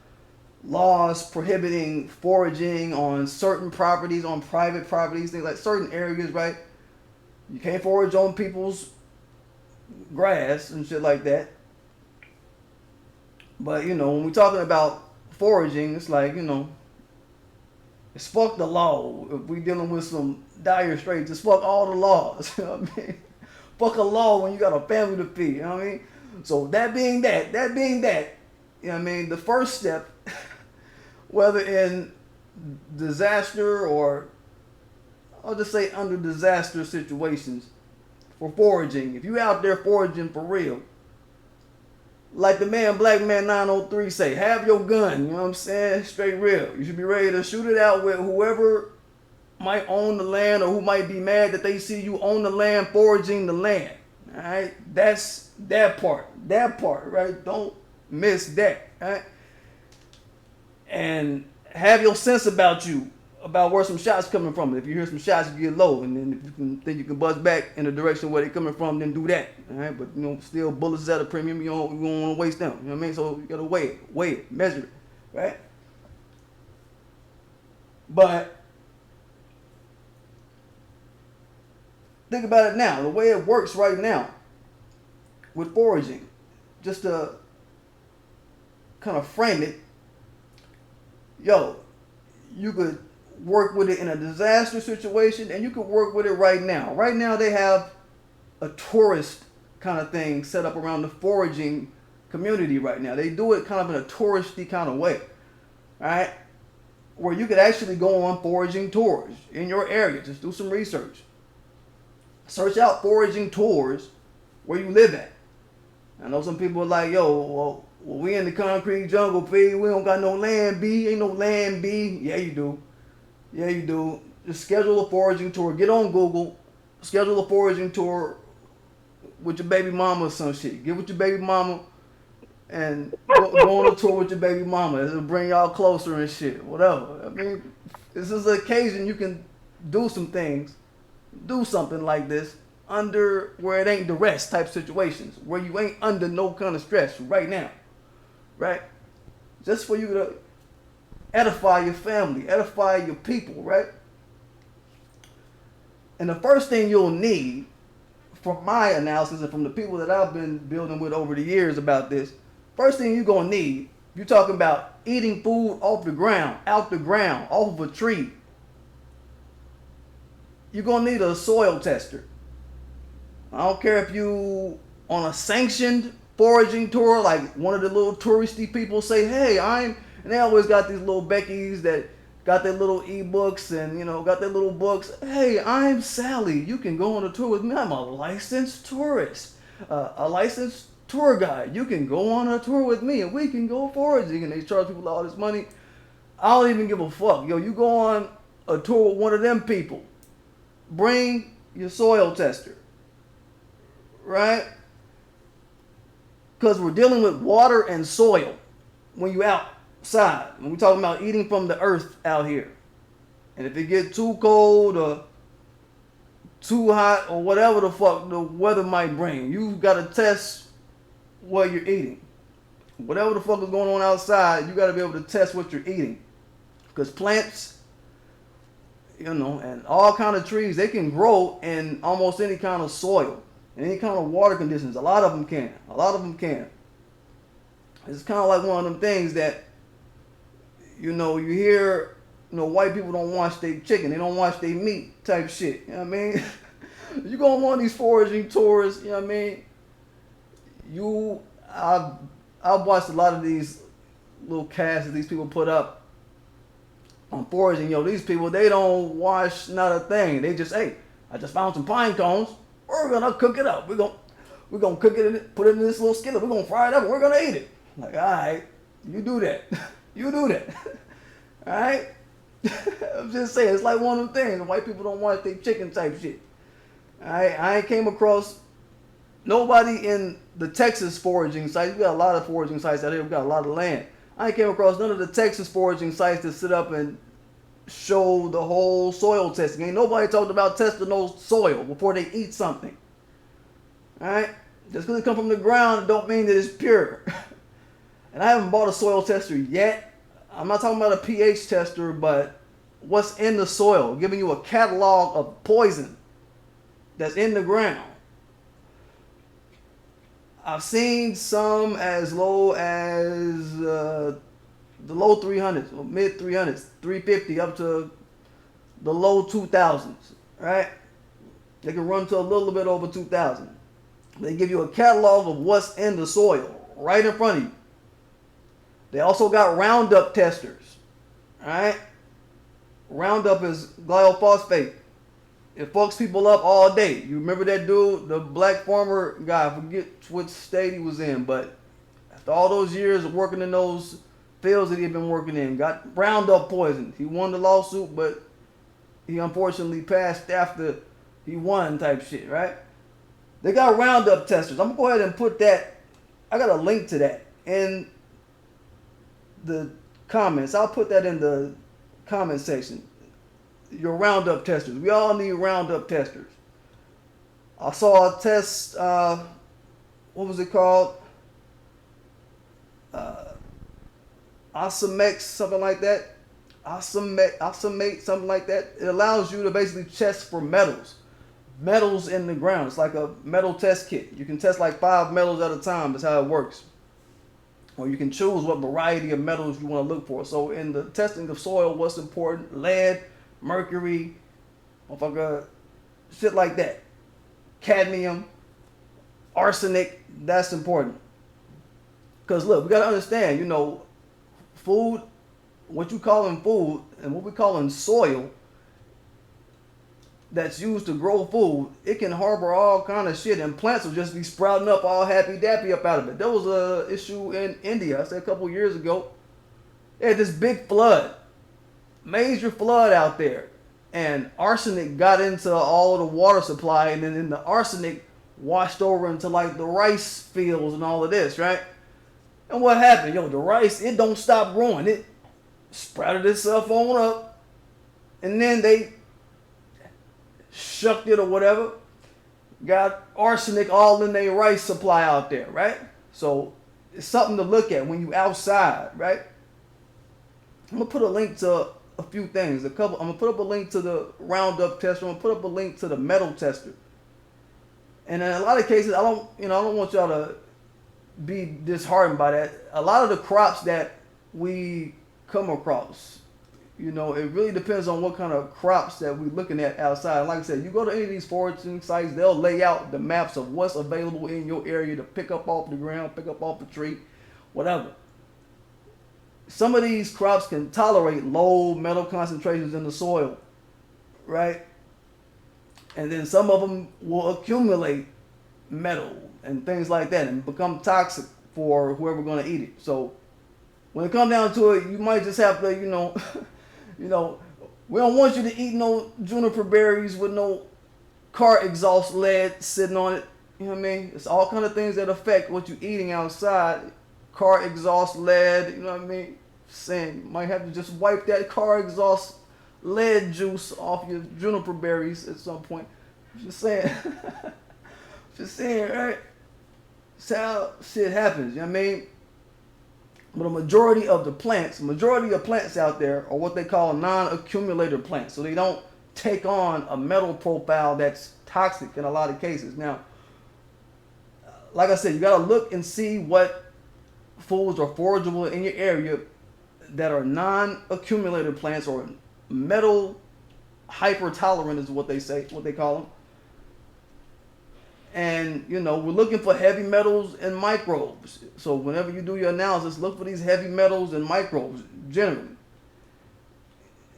laws prohibiting foraging on certain properties, on private properties, things like certain areas, right? You can't forage on people's grass and shit like that. But, when we're talking about foraging, it's like, it's fuck the law. If we dealing with some dire straits, it's fuck all the laws. You know what I mean? Fuck a law when you got a family to feed. You know what I mean? So that being that, you know what I mean? The first step, whether in disaster or I'll just say under disaster situations for foraging, if you out there foraging for real, like the Black Man 903 say, have your gun, you know what I'm saying? Straight real. You should be ready to shoot it out with whoever might own the land or who might be mad that they see you own the land, foraging the land. All right? That's that part, right? Don't miss that, all right? And have your sense about you, about where some shots coming from. If you hear some shots, you get low, and then if you can buzz back in the direction where they're coming from, then do that. All right, but still bullets at a premium. You don't want to waste them. You know what I mean? So you gotta weigh it, measure it, right? But think about it now. The way it works right now with foraging, just to kind of frame it. Yo, you could work with it in a disaster situation, and you could work with it right now. Right now, they have a tourist kind of thing set up around the foraging community right now. They do it kind of in a touristy kind of way, right? Where you could actually go on foraging tours in your area. Just do some research. Search out foraging tours where you live at. I know some people are like, yo, well, we in the concrete jungle, B. We don't got no land, B. Ain't no land, B. Yeah, you do. Just schedule a foraging tour. Get on Google. Schedule a foraging tour with your baby mama or some shit. Get with your baby mama and go on a tour with your baby mama. It'll bring y'all closer and shit. Whatever. I mean, this is an occasion you can do some things. Do something like this under where it ain't duress type situations. Where you ain't under no kind of stress right now. Right? Just for you to edify your family, edify your people, right? And the first thing you'll need, from my analysis and from the people that I've been building with over the years about this, first thing you're going to need, you're talking about eating food off the ground, out the ground, off of a tree. You're going to need a soil tester. I don't care if you on a sanctioned foraging tour, like one of the little touristy people say, hey, and they always got these little Beckies that got their little ebooks and, got their little books. Hey, I'm Sally. You can go on a tour with me. I'm a licensed tourist, a licensed tour guide. You can go on a tour with me and we can go foraging. And they charge people all this money. I don't even give a fuck. Yo, you go on a tour with one of them people. Bring your soil tester. Right? Because we're dealing with water and soil when you outside. When we're talking about eating from the earth out here. And if it gets too cold or too hot or whatever the fuck the weather might bring, you've got to test what you're eating. Whatever the fuck is going on outside, you got to be able to test what you're eating. Because plants, and all kind of trees, they can grow in almost any kind of soil. Any kind of water conditions. A lot of them can. It's kind of like one of them things that, you hear, white people don't wash their chicken. They don't wash their meat type shit. You know what I mean? you go on one of these foraging tours, you know what I mean? I've watched a lot of these little casts that these people put up on foraging. These people, they don't wash not a thing. They just, hey, I just found some pine cones. We're gonna cook it up. We're gonna cook it, put it in this little skillet. We're gonna fry it up and we're gonna eat it. Like, all right, you do that. You do that. All right? I'm just saying, it's like one of them things. White people don't wash their chicken type shit. All right? I ain't came across nobody in the Texas foraging sites. We got a lot of foraging sites out here. We got a lot of land. I ain't came across none of the Texas foraging sites that sit up and show the whole soil testing. Ain't nobody talked about testing no soil before they eat something. Alright? Just because it come from the ground don't mean that it's pure. And I haven't bought a soil tester yet. I'm not talking about a pH tester, but what's in the soil, giving you a catalog of poison that's in the ground. I've seen some as low as the low 300s, or mid 300s, 350 up to the low 2000s, right? They can run to a little bit over 2000. They give you a catalog of what's in the soil right in front of you. They also got Roundup testers, all right? Roundup is glyphosate. It fucks people up all day. You remember that dude, the black farmer guy, I forget what state he was in, but after all those years of working in those fields that he had been working in, got Roundup poisoned. He won the lawsuit, but he unfortunately passed after he won type shit, right? They got Roundup testers. I'm going to go ahead and put that, I got a link to that in the comments. I'll put that in the comment section. Your Roundup testers. We all need Roundup testers. I saw a test, what was it called? Osmex, something like that. Osmate, something like that. It allows you to basically test for metals. Metals in the ground. It's like a metal test kit. You can test like 5 metals at a time. That's how it works. Or you can choose what variety of metals you want to look for. So in the testing of soil, what's important? Lead, mercury, motherfucker, shit like that. Cadmium, arsenic, that's important. Because look, we got to understand, food, what you call in food and what we call in soil that's used to grow food, it can harbor all kind of shit, and plants will just be sprouting up all happy dappy up out of it. There was a issue in India, I said a couple years ago. They had this big flood, major flood out there, and arsenic got into all the water supply, and then the arsenic washed over into like the rice fields and all of this, right? And what happened? The rice, it don't stop growing. It sprouted itself on up, and then they shucked it or whatever, got arsenic all in their rice supply out there, right? So it's something to look at when you outside, right? I'm gonna put a link to a few things. I'm gonna put up a link to the Roundup tester. I'm gonna put up a link to the metal tester. And in a lot of cases, I don't want y'all to be disheartened by that. A lot of the crops that we come across, it really depends on what kind of crops that we're looking at outside. Like I said, you go to any of these foraging sites, they'll lay out the maps of what's available in your area to pick up off the ground, pick up off the tree, whatever. Some of these crops can tolerate low metal concentrations in the soil, right? And then some of them will accumulate metal and things like that and become toxic for whoever's going to eat it. So when it comes down to it, you might just have to, we don't want you to eat no juniper berries with no car exhaust lead sitting on it. You know what I mean? It's all kind of things that affect what you're eating outside. Car exhaust lead, you know what I mean? Saying you might have to just wipe that car exhaust lead juice off your juniper berries at some point. Just saying. Just saying, right? That's how shit happens, you know what I mean? But a majority of plants out there are what they call non-accumulator plants. So they don't take on a metal profile that's toxic in a lot of cases. Now, like I said, you got to look and see what foods are forageable in your area that are non-accumulator plants or metal hyper-tolerant is what they call them. And we're looking for heavy metals and microbes. So whenever you do your analysis, look for these heavy metals and microbes generally,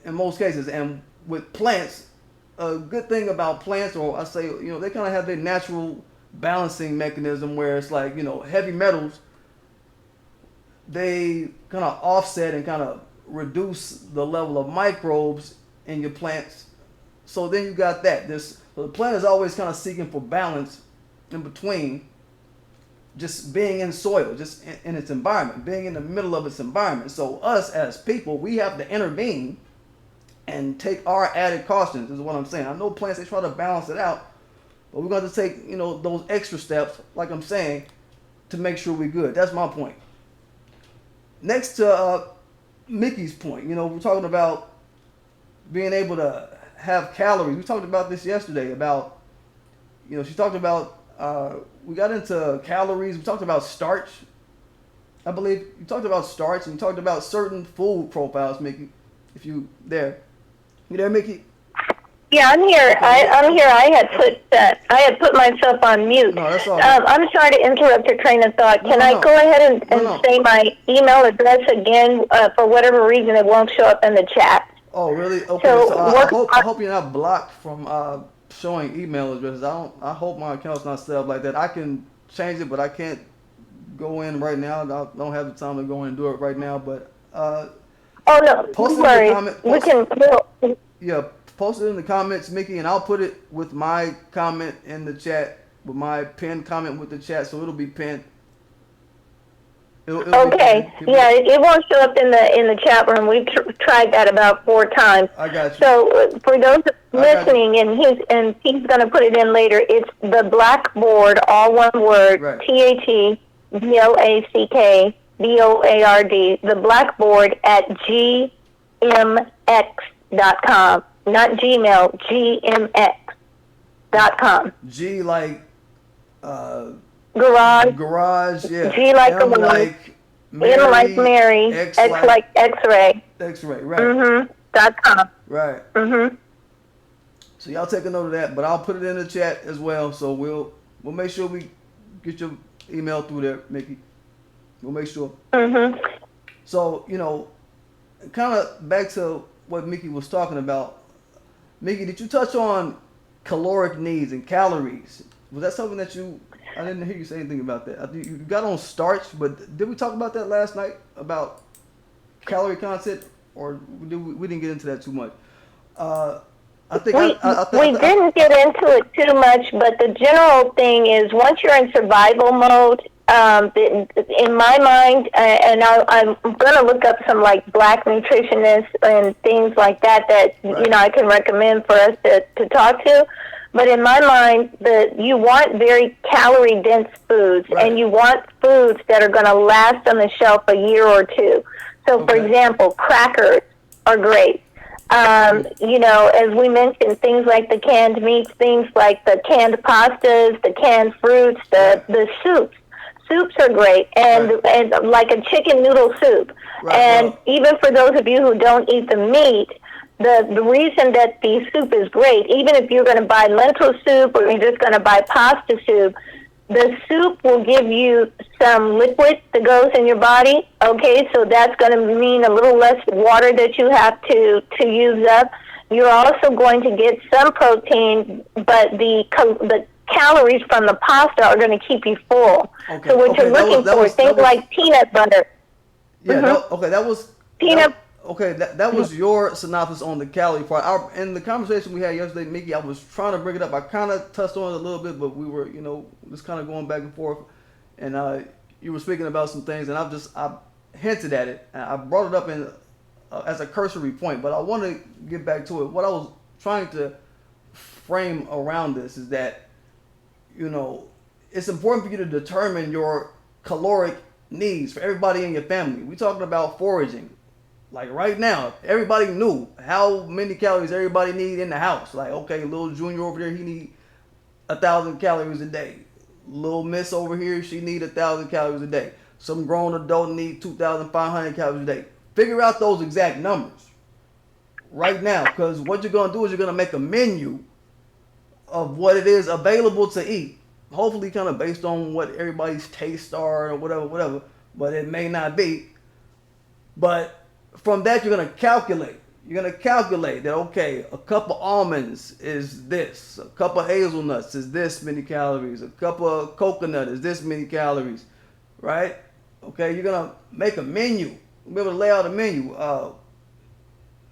in most cases. And with plants, a good thing about plants, or I say, they kind of have their natural balancing mechanism where it's like, heavy metals, they kind of offset and kind of reduce the level of microbes in your plants. So then you got that. So the plant is always kind of seeking for balance in between just being in soil, just in its environment, being in the middle of its environment. So us as people, we have to intervene and take our added cautions, is what I'm saying. I know plants, they try to balance it out, but we're going to take, those extra steps, like I'm saying, to make sure we're good. That's my point. Next to Mickee's point, we're talking about being able to have calories. We talked about this yesterday about, she talked about, we got into calories. We talked about starch. I believe you talked about starch, and you talked about certain food profiles, Mickee. If you there. You there, Mickee? Yeah, I'm here. Okay. I'm here. I had put myself on mute. No, that's all. I'm sorry to interrupt your train of thought. Can I go ahead and say my email address again? For whatever reason, it won't show up in the chat. Oh, really? Okay. So I hope you're not blocked from showing email addresses. I hope my account's not set up like that. I can change it, but I can't go in right now. I don't have the time to go in and do it right now. But oh no, post don't it in worry. the comment. Yeah, post it in the comments, Mickee, and I'll put it with my comment in the chat, with my pinned comment with the chat, so it'll be pinned. It'll okay. be pinned. Yeah, it won't show up in the chat room. We've tried that about 4 times. I got you. So for those listening, and he's going to put it in later. It's the Blackboard, all one word. Right. THEBLACKBOARD. The Blackboard at gmx.com. Not Gmail, gmx.com. G like garage, yeah. G like M like Mary, M like Mary, X like X-ray. X-ray, right. .com. Right. So y'all take a note of that, but I'll put it in the chat as well. So we'll make sure we get your email through there, Mickee. We'll make sure. So, kind of back to what Mickee was talking about. Mickee, did you touch on caloric needs and calories? Was that something that I didn't hear you say anything about that. I think you got on starch, but did we talk about that last night about calorie content, or we didn't get into that too much? I think we didn't get into it too much, but the general thing is once you're in survival mode, in my mind, and I'm going to look up some like black nutritionists and things like that right. I can recommend for us to talk to. But in my mind, you want very calorie dense foods, right. and you want foods that are going to last on the shelf a year or two. So, for example, crackers are great. As we mentioned, things like the canned meats, things like the canned pastas, the canned fruits, the soups. Soups are great, and like a chicken noodle soup. Right, and even for those of you who don't eat the meat, the reason that the soup is great, even if you're going to buy lentil soup or you're just going to buy pasta soup, the soup will give you some liquid that goes in your body. Okay, so that's going to mean a little less water that you have to use up. You're also going to get some protein, but the calories from the pasta are going to keep you full. Okay. So what you're looking for, things like peanut butter. Yeah, that was peanut. That was your synopsis on the calorie part. In the conversation we had yesterday, Mickee, I was trying to bring it up. I kind of touched on it a little bit, but we were, just kind of going back and forth. And you were speaking about some things, and I hinted at it. And I brought it up as a cursory point, but I want to get back to it. What I was trying to frame around this is that, it's important for you to determine your caloric needs for everybody in your family. We're talking about foraging. Like right now, everybody knew how many calories everybody need in the house. Like, okay, little Junior over there, he need 1,000 calories a day. Little Miss over here, she need 1,000 calories a day. Some grown adult need 2,500 calories a day. Figure out those exact numbers right now, because what you're going to do is you're going to make a menu of what it is available to eat hopefully kind of based on what everybody's tastes are or whatever, but it may not be. But from that, you're going to calculate. You're going to calculate that, okay, a cup of almonds is this. A cup of hazelnuts is this many calories. A cup of coconut is this many calories, right? Okay, you're going to make a menu. You'll be able to lay out a menu.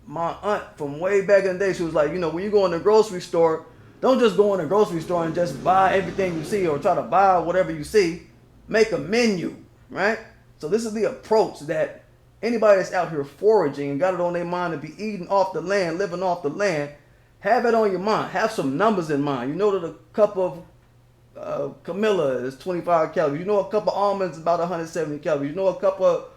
My aunt from way back in the day, she was like, you know, when you go in the grocery store, don't just go in the grocery store and just buy everything you see or try to buy whatever you see. Make a menu, right? So this is the approach that anybody that's out here foraging and got it on their mind to be eating off the land, living off the land, have it on your mind. Have some numbers in mind. You know that a cup of Camilla is 25 calories. You know a cup of almonds is about 170 calories. You know a cup of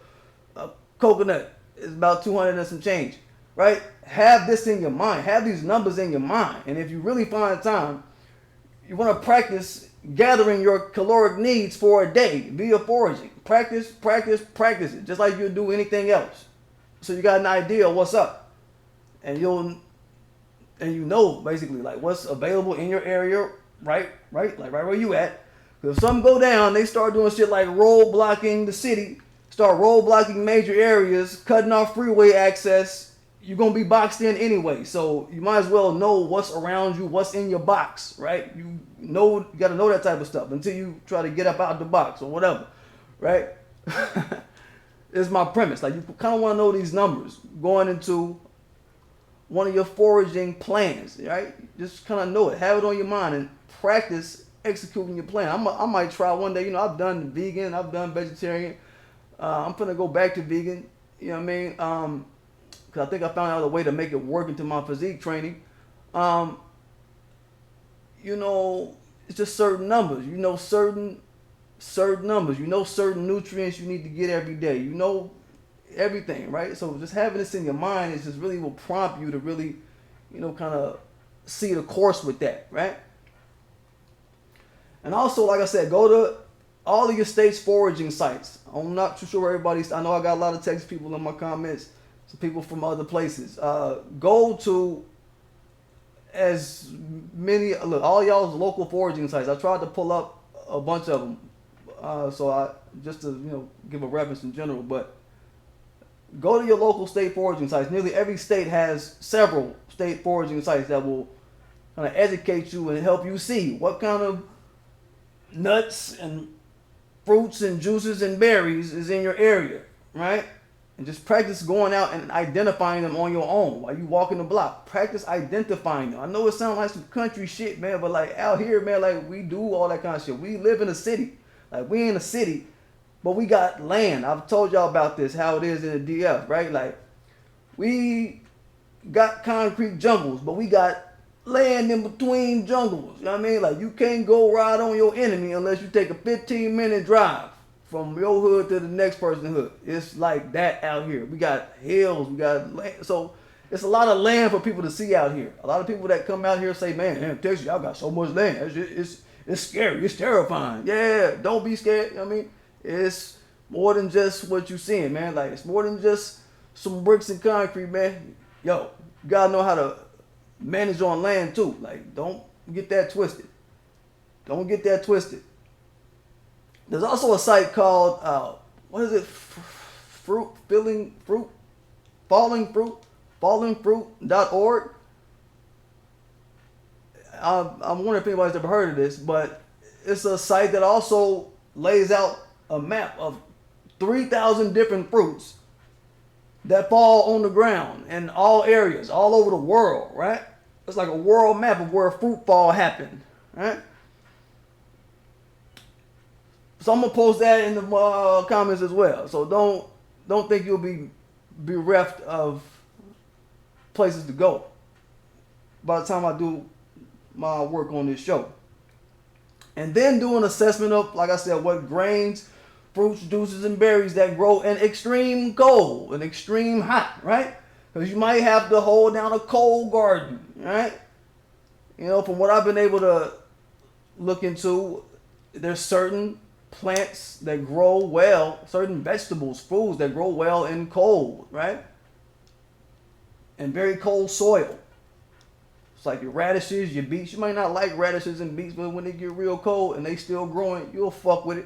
coconut is about 200 and some change, right? Have this in your mind. Have these numbers in your mind. And if you really find time, you want to practice gathering your caloric needs for a day via foraging. Practice it, just like you do anything else. So you got an idea of what's up, and you know basically like what's available in your area, right where you at. Because if something go down, they start doing shit like roadblocking the city, start roadblocking major areas, cutting off freeway access. You're going to be boxed in anyway. So you might as well know what's around you, what's in your box, right? You got to know that type of stuff until you try to get up out the box or whatever, right? Is my premise. Like, you kind of want to know these numbers going into one of your foraging plans, right? Just kind of know it. Have it on your mind and practice executing your plan. I might try one day. You know, I've done vegan. I've done vegetarian. I'm going to go back to vegan. You know what I mean? Because I think I found out a way to make it work into my physique training. You know, it's just certain numbers. You know certain numbers. You know certain nutrients you need to get every day. You know everything, right? So just having this in your mind is just really will prompt you to really, you know, kind of see the course with that, right? And also, like I said, go to all of your state's foraging sites. I'm not too sure where everybody's. I know I got a lot of Texas people in my comments. Some people from other places. Go to as many, look, all y'all's local foraging sites. I tried to pull up a bunch of them, so I just to give a reference in general. But go to your local state foraging sites. Nearly every state has several state foraging sites that will kind of educate you and help you see what kind of nuts and fruits and juices and berries is in your area, right? And just practice going out and identifying them on your own while you walking the block. Practice identifying them. I know it sounds like some country shit, man, but like out here, man, like we do all that kind of shit. We live in a city. Like we in a city, but we got land. I've told y'all about this, how it is in the DF, right? Like we got concrete jungles, but we got land in between jungles. You know what I mean? Like you can't go ride on your enemy unless you take a 15-minute drive from your hood to the next person's hood. It's like that out here. We got hills, we got land. So it's a lot of land for people to see out here. A lot of people that come out here say, man, Texas, y'all got so much land. It's scary. It's terrifying. Yeah, don't be scared. You know what I mean? It's more than just what you seeing, man. Like, it's more than just some bricks and concrete, man. Yo, you got to know how to manage on land, too. Like, don't get that twisted. Don't get that twisted. There's also a site called, what is it? Fallingfruit.org. I'm wondering if anybody's ever heard of this, but it's a site that also lays out a map of 3,000 different fruits that fall on the ground in all areas, all over the world, right? It's like a world map of where fruit fall happened, right? So I'm gonna post that in the comments as well. So don't think you'll be bereft of places to go by the time I do my work on this show. And then do an assessment of, like I said, what grains, fruits, juices, and berries that grow in extreme cold and extreme hot, right? Because you might have to hold down a cold garden, right? You know, from what I've been able to look into, there's certain plants that grow well, certain vegetables, foods that grow well in cold, right? And very cold soil. It's like your radishes, your beets. You might not like radishes and beets, but when they get real cold and they still growing, you'll fuck with it.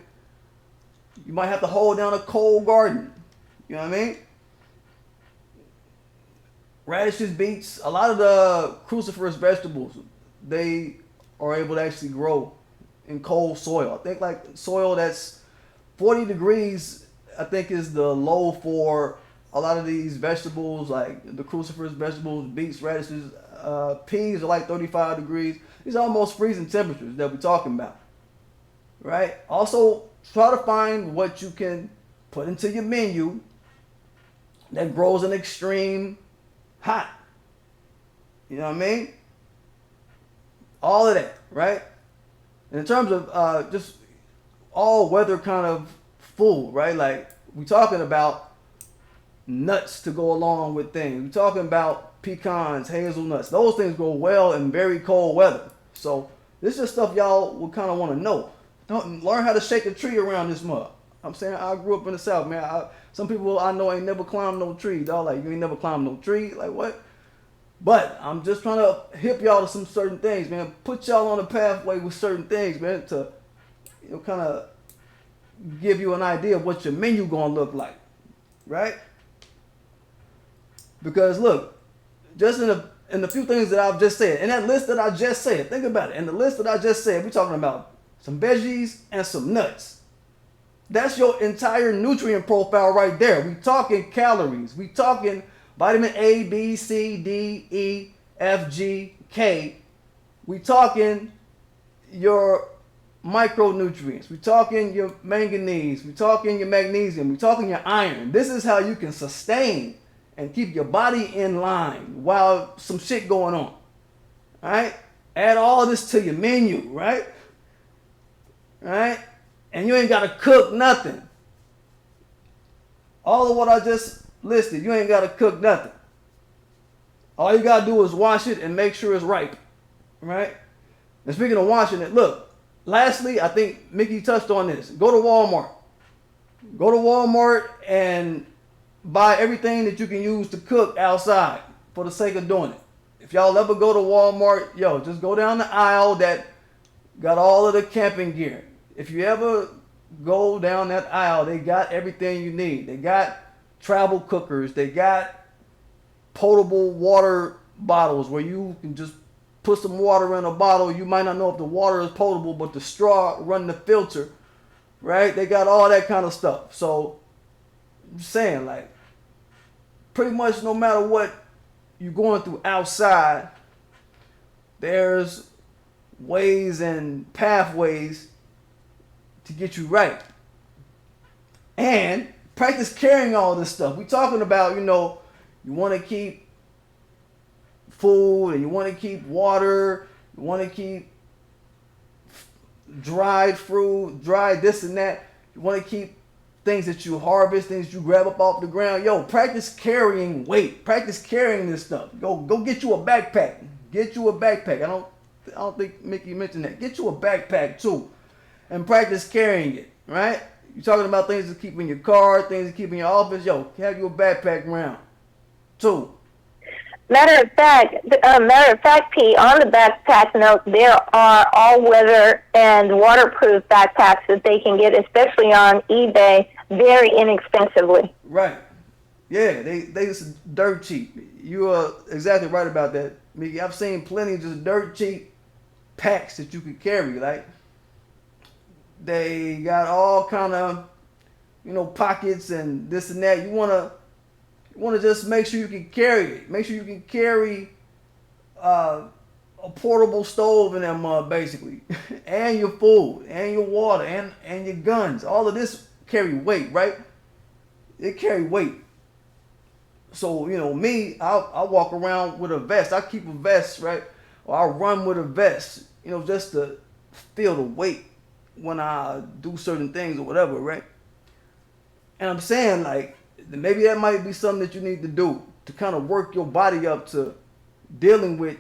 You might have to hold down a cold garden. You know what I mean? Radishes, beets, a lot of the cruciferous vegetables, they are able to actually grow in cold soil. I think like soil that's 40 degrees, I think is the low for a lot of these vegetables, like the cruciferous vegetables, beets, radishes, peas are like 35 degrees. These are almost freezing temperatures that we're talking about, right? Also, try to find what you can put into your menu that grows in extreme hot. You know what I mean? All of that, right? And in terms of just all weather kind of food, right? Like we're talking about nuts to go along with things. We're talking about pecans, hazelnuts. Those things go well in very cold weather. So this is stuff y'all would kind of want to know. Don't learn how to shake a tree around this mug. I'm saying I grew up in the South, man. Some people I know ain't never climbed no tree. Y'all like, you ain't never climbed no tree? Like what? But I'm just trying to hip y'all to some certain things, man. Put y'all on a pathway with certain things, man, to kind of give you an idea of what your menu gonna look like, right? Because look, just in the few things that I've just said, in that list that I just said, think about it. In the list that I just said, we're talking about some veggies and some nuts. That's your entire nutrient profile right there. We talking calories. We talking vitamin A, B, C, D, E, F, G, K. We talking your micronutrients. We talking your manganese. We talking your magnesium. We talking your iron. This is how you can sustain and keep your body in line while some shit going on. All right? Add all this to your menu, right? Right? And you ain't got to cook nothing. All of what I just listed, you ain't got to cook nothing. All you got to do is wash it and make sure it's ripe. Right? And speaking of washing it, look, lastly, I think Mickey touched on this. Go to Walmart. Go to Walmart and buy everything that you can use to cook outside for the sake of doing it. If y'all ever go to Walmart, yo, just go down the aisle that got all of the camping gear. If you ever go down that aisle, they got everything you need. They got travel cookers. They got potable water bottles where you can just put some water in a bottle. You might not know if the water is potable, but the straw run the filter, right? They got all that kind of stuff. So I'm saying, like, pretty much no matter what you're going through outside, there's ways and pathways to get you right. And practice carrying all this stuff. We're talking about, you want to keep food and you want to keep water, you want to keep dried fruit, dried this and that. You want to keep things that you harvest, things you grab up off the ground. Yo, practice carrying weight. Practice carrying this stuff. Go get you a backpack. Get you a backpack. I don't think Mickey mentioned that. Get you a backpack too. And practice carrying it, right? You're talking about things to keep in your car, things to keep in your office. Yo, have you a backpack around too. Matter of fact, P, on the backpack note, there are all-weather and waterproof backpacks that they can get, especially on eBay, very inexpensively. Right. Yeah, they dirt cheap. You are exactly right about that, Mickey. I've seen plenty of just dirt cheap packs that you could carry. Like, they got all kind of, pockets and this and that. You want to just make sure you can carry it. Make sure you can carry a portable stove in that mug, basically, and your food, and your water, and your guns. All of this carry weight, right? It carry weight. So, me, I walk around with a vest. I keep a vest, right? Or I run with a vest, just to feel the weight when I do certain things or whatever, right? And I'm saying, like, maybe that might be something that you need to do to kind of work your body up to dealing with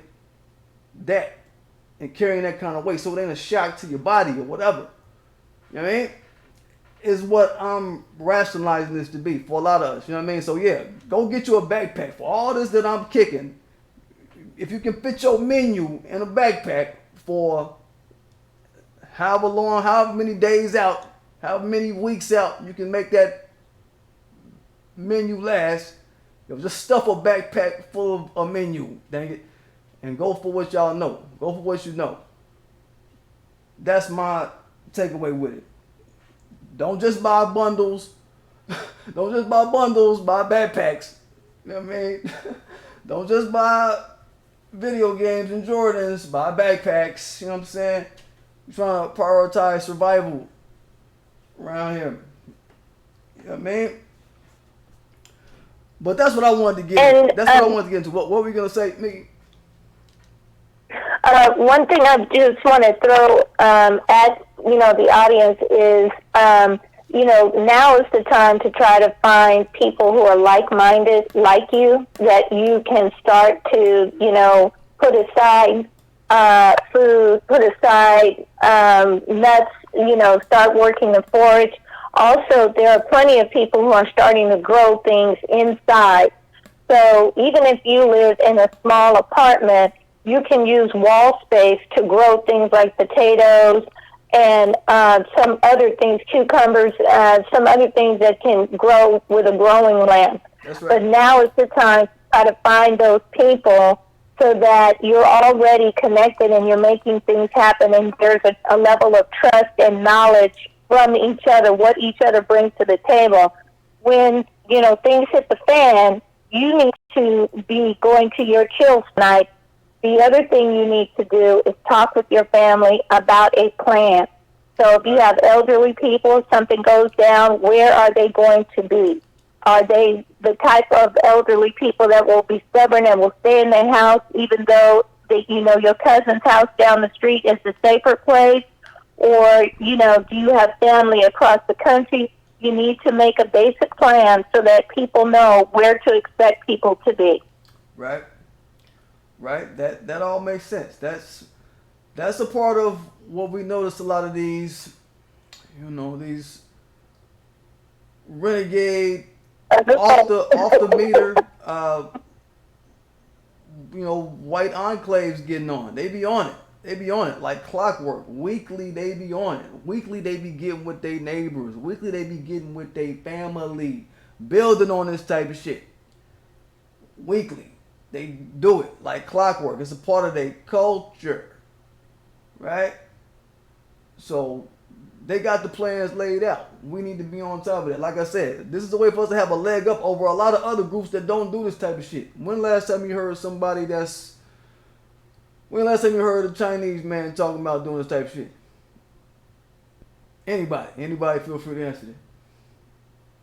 that and carrying that kind of weight so it ain't a shock to your body or whatever. You know what I mean? Is what I'm rationalizing this to be for a lot of us. You know what I mean? So yeah, go get you a backpack. For all this that I'm kicking, if you can fit your menu in a backpack for however long, however many days out, however many weeks out, you can make that menu last. Just stuff a backpack full of a menu, dang it, and go for what y'all know. Go for what you know. That's my takeaway with it. Don't just buy bundles. Don't just buy bundles, buy backpacks. You know what I mean? Don't just buy video games and Jordans, buy backpacks. You know what I'm saying? We're trying to prioritize survival around here. You know what I mean? But that's what I wanted to get into. That's what I wanted to get into. What were we going to say, Mickey? One thing I just want to throw at the audience is now is the time to try to find people who are like-minded like you, that you can start to put aside food, put aside nuts, start working the forage. Also, there are plenty of people who are starting to grow things inside. So even if you live in a small apartment, you can use wall space to grow things like potatoes and some other things, cucumbers, some other things that can grow with a growing lamp. That's right. But now is the time to try to find those people so that you're already connected and you're making things happen, and there's a level of trust and knowledge from each other, what each other brings to the table. When, things hit the fan, you need to be going to your chill night. The other thing you need to do is talk with your family about a plan. So if you have elderly people, if something goes down, where are they going to be? Are they the type of elderly people that will be stubborn and will stay in their house even though your cousin's house down the street is the safer place? Or, do you have family across the country? You need to make a basic plan so that people know where to expect people to be. Right. Right. That all makes sense. That's a part of what we notice a lot of these, these renegade off the meter, white enclaves getting on. They be on it. They be on it like clockwork. Weekly, they be on it. Weekly, they be getting with their neighbors. Weekly, they be getting with their family. Building on this type of shit. Weekly. They do it like clockwork. It's a part of their culture. Right? So, they got the plans laid out. We need to be on top of that. Like I said, this is the way for us to have a leg up over a lot of other groups that don't do this type of shit. When last time you heard when last time you heard a Chinese man talking about doing this type of shit? Anybody feel free to answer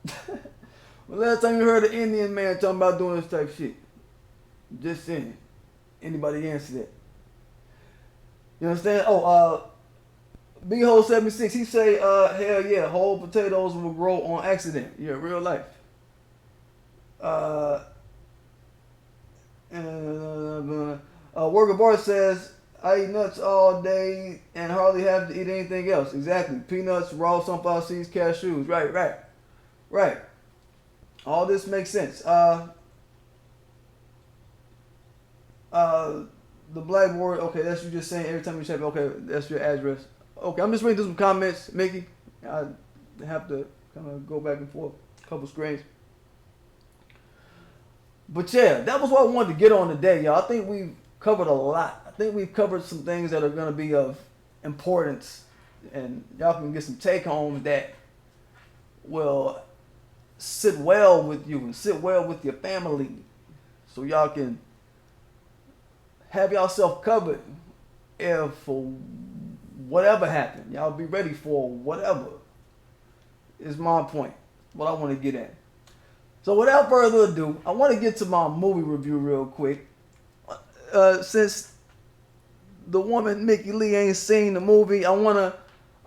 that. When last time you heard an Indian man talking about doing this type of shit? Just saying. Anybody answer that? You understand? Big Hole 76, he say, hell yeah, whole potatoes will grow on accident. Yeah, real life. Worker Bart says, I eat nuts all day and hardly have to eat anything else. Exactly. Peanuts, raw sunflower seeds, cashews. Right. All this makes sense. The blackboard, okay, that's you just saying every time you check, okay, that's your address. Okay, I'm just reading through some comments, Mickey. I have to kind of go back and forth a couple screens. But yeah, that was what I wanted to get on today, y'all. I think we've covered a lot. I think we've covered some things that are going to be of importance, and y'all can get some take-homes that will sit well with you and sit well with your family, so y'all can have yourself covered if whatever happened. Y'all be ready for whatever is my point, what I want to get at. So without further ado, I want to get to my movie review real quick. Since the woman Mickey Lee ain't seen the movie, I wanna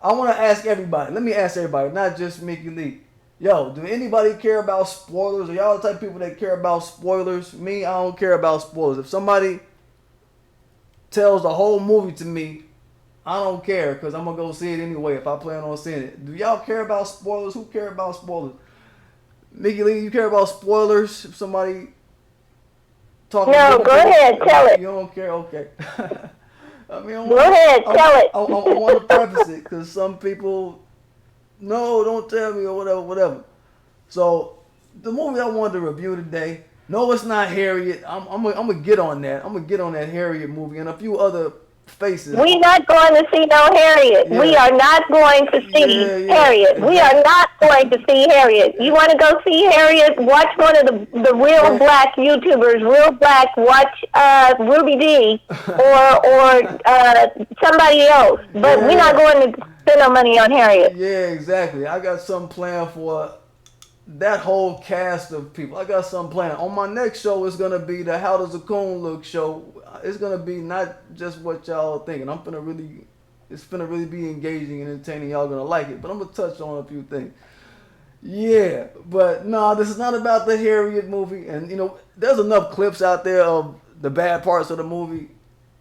ask everybody. Let me ask everybody, not just Mickey Lee. Yo, do anybody care about spoilers? Are y'all the type of people that care about spoilers? Me, I don't care about spoilers. If somebody tells the whole movie to me, I don't care, because I'm going to go see it anyway if I plan on seeing it. Do y'all care about spoilers? Who care about spoilers? Mickey Lee, you care about spoilers? If somebody talking. No, go ahead, tell it. You don't care, okay? I mean, Go ahead, tell it. I want to preface it because some people, no, don't tell me or whatever. So the movie I wanted to review today, no, it's not Harriet. I'm gonna get on that. I'm gonna get on that Harriet movie and a few other faces. We're not going to see no Harriet. Yeah. We are not going to see Harriet. Exactly. We are not going to see Harriet. You want to go see Harriet? Watch one of the real black YouTubers, real black. Watch Ruby D or somebody else. But we're not going to spend no money on Harriet. Yeah, exactly. I got something planned for that whole cast of people. I got something planned. On my next show, it's gonna be the How Does a Coon Look show. It's gonna be not just what y'all thinking. It's gonna really be engaging and entertaining. Y'all gonna like it. But I'm gonna touch on a few things. Yeah, but no, this is not about the Harriet movie. And you know, there's enough clips out there of the bad parts of the movie,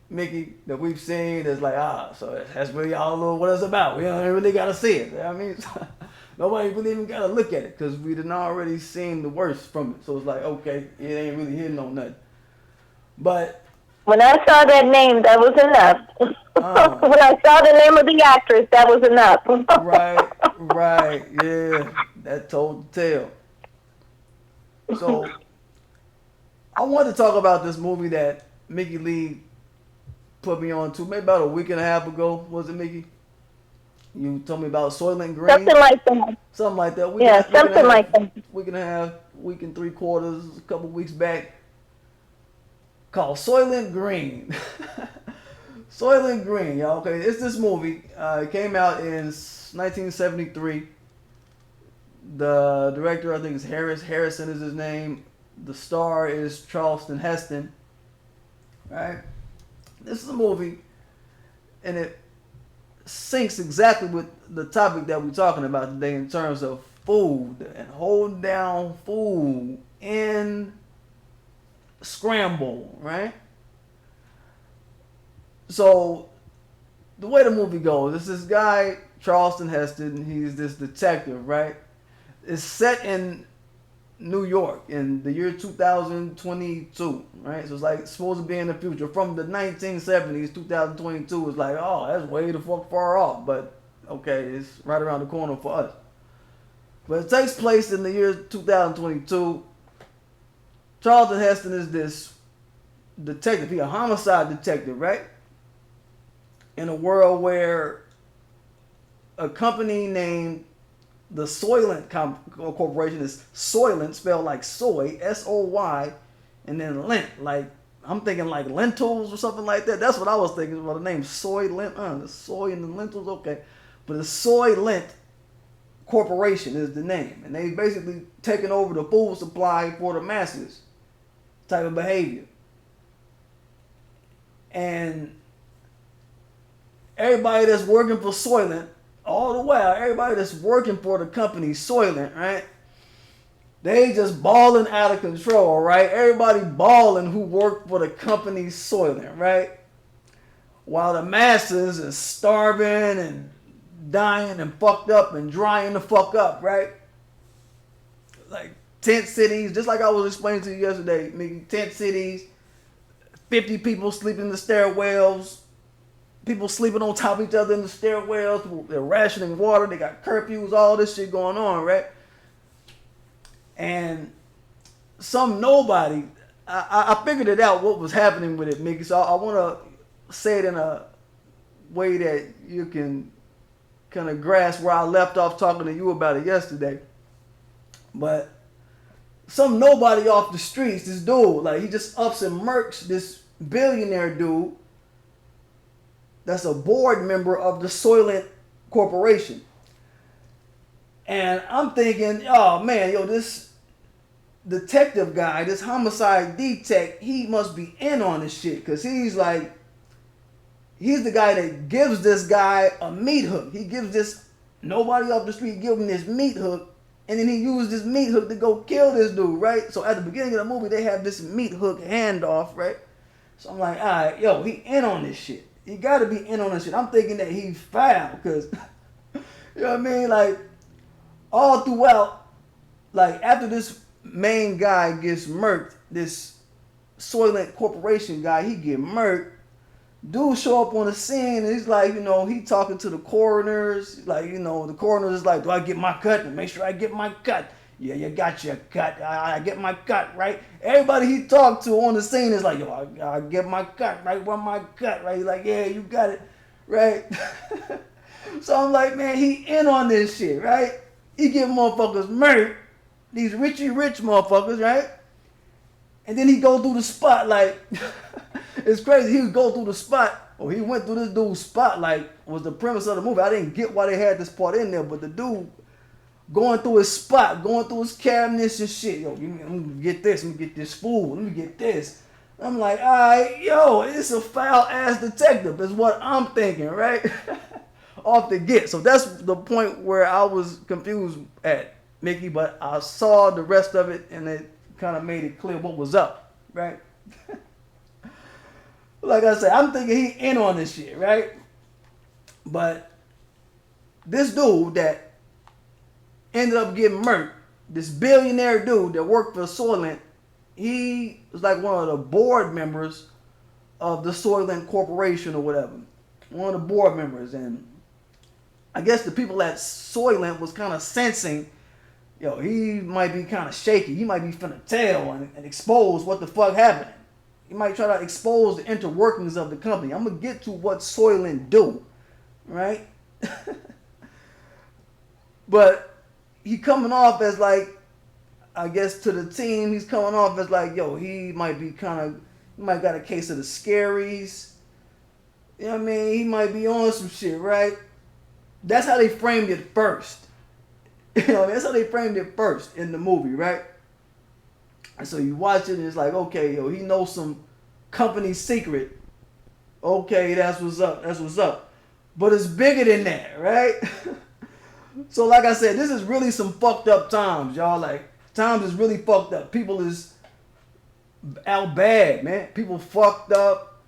Mickey, that we've seen. That's like, so that's really all what it's about. We don't really gotta see it. I mean. Nobody really even gotta look at it because we done already seen the worst from it. So it's like, okay, it ain't really hitting on nothing. But when I saw that name, that was enough. When I saw the name of the actress, that was enough. right, yeah, that told the tale. So I wanted to talk about this movie that Mickey Lee put me on to maybe about a week and a half ago. Was it, Mickey? You told me about Soylent Green. Something like that. Something like that. Something like that. Week and 3/4, a couple weeks back. Called Soylent Green. Soylent Green, y'all. Okay, it's this movie. It came out in 1973. The director, I think, is Harrison is his name. The star is Charleston Heston. Right? This is a movie, and it syncs exactly with the topic that we're talking about today in terms of food and holding down food in scramble, right? So the way the movie goes, it's this guy, Charleston Heston, he's this detective, right? It's set in New York in the year 2022, right? So it's like supposed to be in the future. From the 1970s, 2022 is like, oh, that's way the fuck far off. But okay, it's right around the corner for us. But it takes place in the year 2022. Charlton Heston is this detective. He's a homicide detective, right? In a world where a company named the SOYLENT Corporation is SOYLENT, spelled like soy, S-O-Y, and then lent, like, I'm thinking like lentils or something like that. That's what I was thinking about the name SOYLENT. The soy and the lentils, okay. But the SOYLENT Corporation is the name. And they basically taken over the food supply for the masses type of behavior. And everybody that's working for Soylent, all the while, everybody that's working for the company Soylent, right? They just balling out of control, right? Everybody balling who work for the company Soylent, right? While the masses is starving and dying and fucked up and drying the fuck up, right? Like tent cities, just like I was explaining to you yesterday, Mickey, tent cities, 50 people sleeping in the stairwells, people sleeping on top of each other in the stairwells. They're rationing water. They got curfews, all this shit going on, right? And some nobody, I figured it out what was happening with it, Mickey. So I want to say it in a way that you can kind of grasp where I left off talking to you about it yesterday. But some nobody off the streets, this dude, like he just ups and murks this billionaire dude that's a board member of the Soylent Corporation. And I'm thinking, oh man, this detective guy, this homicide detect, he must be in on this shit. Because he's the guy that gives this guy a meat hook. He gives this nobody off the street, give him this meat hook. And then he used this meat hook to go kill this dude, right? So at the beginning of the movie, they have this meat hook handoff, right? So I'm like, all right, yo, he in on this shit. He got to be in on this shit. I'm thinking that he's foul because, you know what I mean? Like, all throughout, like, after this main guy gets murked, this SOYLENT Corporation guy, he get murked. Dude show up on the scene and he's like, he talking to the coroners. Like, the coroners is like, do I get my cut? And make sure I get my cut. Yeah, you got your cut. I get my cut, right? Everybody he talked to on the scene is like, yo, I get my cut, right? Where my cut, right? He's like, yeah, you got it, right? So I'm like, man, he in on this shit, right? He get motherfuckers murdered. These richy rich motherfuckers, right? And then he go through the spot like, it's crazy. He would go through the spot, or he went through this dude's spot like was the premise of the movie. I didn't get why they had this part in there, but the dude going through his spot, going through his cabinets and shit. Yo, let me get this, let me get this food, let me get this. I'm like, all right, yo, it's a foul ass detective is what I'm thinking, right? Off the get. So that's the point where I was confused at, Mickey, but I saw the rest of it and it kind of made it clear what was up, right? Like I said, I'm thinking he in on this shit, right? But this dude that ended up getting murked, this billionaire dude that worked for SOYLENT, he was like one of the board members of the SOYLENT Corporation or whatever. One of the board members. And I guess the people at SOYLENT was kind of sensing, yo, he might be kind of shaky. He might be finna tell and expose what the fuck happened. He might try to expose the interworkings of the company. I'm going to get to what SOYLENT do, right? But he coming off as like, I guess to the team, he's coming off as like, yo, he might be he might got a case of the scaries. You know what I mean? He might be on some shit, right? That's how they framed it first. That's how they framed it first in the movie, right? And so you watch it and it's like, okay, yo, he knows some company secret. Okay, that's what's up. That's what's up. But it's bigger than that, right? So like I said, this is really some fucked up times, y'all. Like, times is really fucked up. People is out bad, man. People fucked up.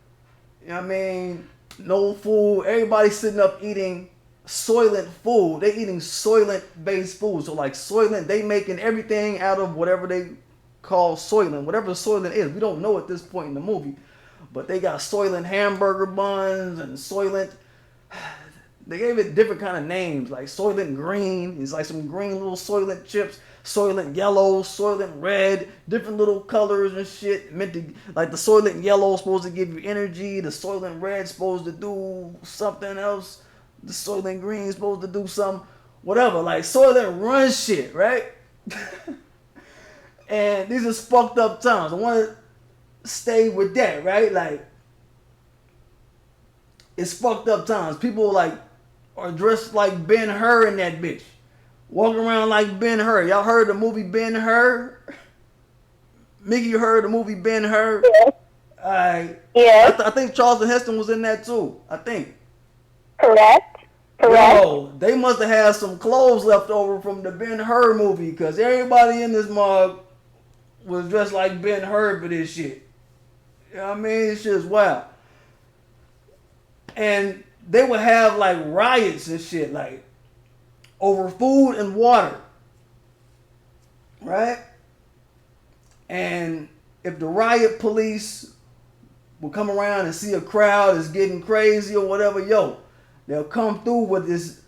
You know what I mean? No food. Everybody sitting up eating SOYLENT food. They eating SOYLENT based food. So like SOYLENT, they making everything out of whatever they call SOYLENT. Whatever SOYLENT is. We don't know at this point in the movie. But they got SOYLENT hamburger buns and SOYLENT. They gave it different kind of names, like SOYLENT green. It's like some green little SOYLENT chips. SOYLENT yellow, SOYLENT red, different little colors and shit. Meant to, like the SOYLENT yellow is supposed to give you energy. The SOYLENT red is supposed to do something else. The SOYLENT green is supposed to do something, whatever. Like SOYLENT runs shit, right? And these is fucked up times. I want to stay with that, right? Like, it's fucked up times. People like are dressed like Ben-Hur in that bitch. Walking around like Ben-Hur. Y'all heard the movie Ben-Hur? Mickey, you heard the movie Ben-Hur? Yes. Yes. I think Charlton Heston was in that too. I think. Correct. Yo, they must have had some clothes left over from the Ben-Hur movie, because everybody in this mug was dressed like Ben-Hur for this shit. You know what I mean? It's just wild. And they would have like riots and shit, like over food and water, right? And if the riot police would come around and see a crowd is getting crazy or whatever, yo, they'll come through with this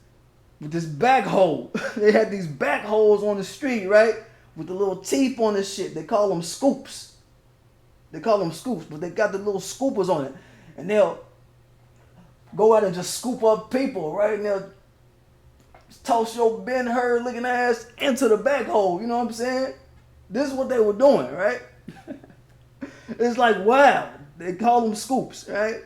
backhoe. They had these backhoes on the street, right? With the little teeth on this shit. They call them scoops. They call them scoops, but they got the little scoopers on it. And they'll go out and just scoop up people, right? And they'll toss your Ben-Hur looking ass into the backhoe. You know what I'm saying? This is what they were doing, right? It's like, wow. They call them scoops, right?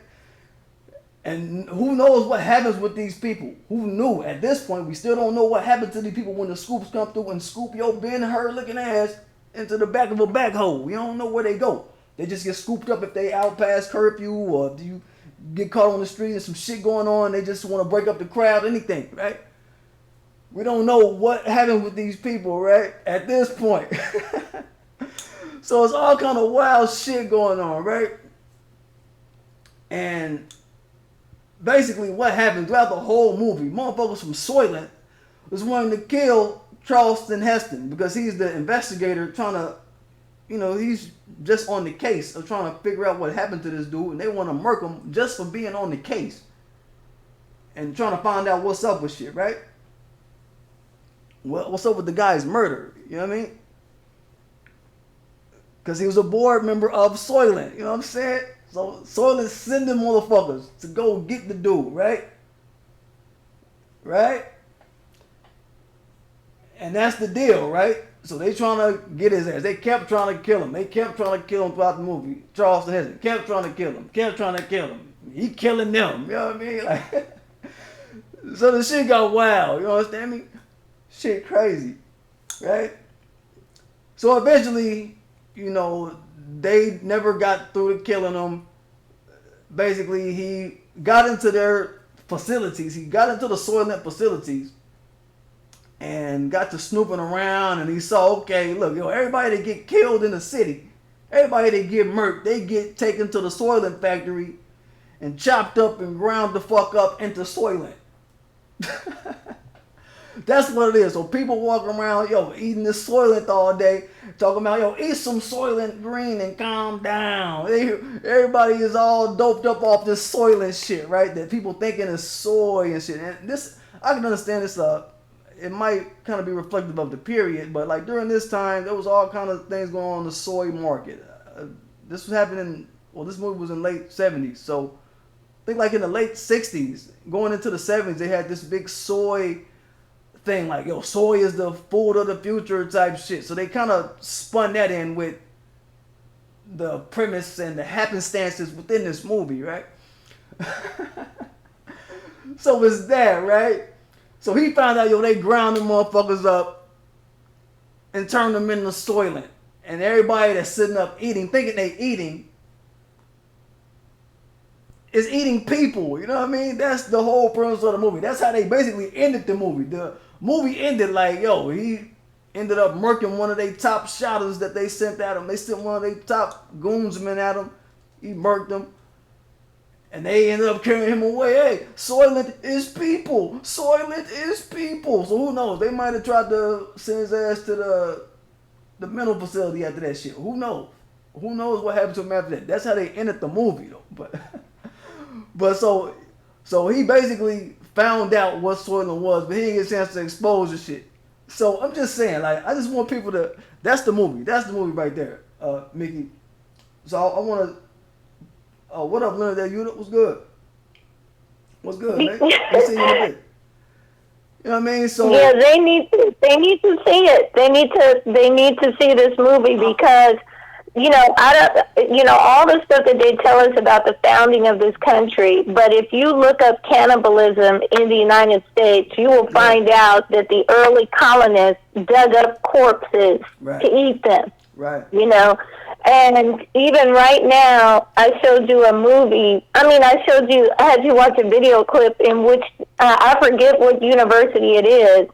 And who knows what happens with these people? Who knew? At this point, we still don't know what happened to these people when the scoops come through and scoop your Ben-Hur looking ass into the back of a backhoe. We don't know where they go. They just get scooped up if they out past curfew, or do you get caught on the street and some shit going on, they just want to break up the crowd, anything, right? We don't know what happened with these people, right? At this point. So it's all kind of wild shit going on, right? And basically what happened throughout the whole movie, motherfuckers from SOYLENT was wanting to kill Charlton Heston because he's the investigator trying to, he's just on the case of trying to figure out what happened to this dude, and they want to murk him just for being on the case and trying to find out what's up with shit, right? What's up with the guy's murder? You know what I mean? Because he was a board member of SOYLENT. You know what I'm saying? So SOYLENT send them motherfuckers to go get the dude, right? Right? And that's the deal, right? So they trying to get his ass. They kept trying to kill him. They kept trying to kill him throughout the movie. Charleston Heston kept trying to kill him. Kept trying to kill him. He killing them. You know what I mean? Like, so the shit got wild. You understand me? Shit crazy, right? So eventually, they never got through to killing him. Basically, he got into their facilities. He got into the SOYLENT facilities and got to snooping around, and he saw, okay, look, everybody that get killed in the city, everybody that get murked, they get taken to the SOYLENT factory and chopped up and ground the fuck up into SOYLENT. That's what it is. So people walking around, eating this SOYLENT all day, talking about, eat some SOYLENT green and calm down. Everybody is all doped up off this SOYLENT shit, right? That people thinking is soy and shit. And this, I can understand this. It might kind of be reflective of the period, but like during this time, there was all kind of things going on in the soy market. This was happening. Well, this movie was in late 70s, so I think like in the late 60s, going into the 70s, they had this big soy thing, like, soy is the food of the future type shit. So they kind of spun that in with the premise and the happenstances within this movie, right? So it's that, right? So he found out, they ground them motherfuckers up and turned them into SOYLENT. And everybody that's sitting up eating, thinking they eating, is eating people. You know what I mean? That's the whole premise of the movie. That's how they basically ended the movie. The movie ended like, he ended up murking one of their top shotters that they sent at him. They sent one of their top goonsmen at him. He murked them. And they ended up carrying him away. Hey, SOYLENT is people. SOYLENT is people. So who knows? They might have tried to send his ass to the mental facility after that shit. Who knows? Who knows what happened to him after that? That's how they ended the movie, though. But so he basically found out what SOYLENT was, but he didn't get a chance to expose the shit. So I'm just saying, like, I just want people to. That's the movie. That's the movie right there, Mickey. So I want to. What up, Leonard? That unit was good. What's good, man? We'll see you in a bit. You know what I mean? So yeah, they need to see it. They need to see this movie because all the stuff that they tell us about the founding of this country. But if you look up cannibalism in the United States, you will find out that the early colonists dug up corpses to eat them. Right. And even right now, I showed you a movie. I had you watch a video clip in which I forget what university it is,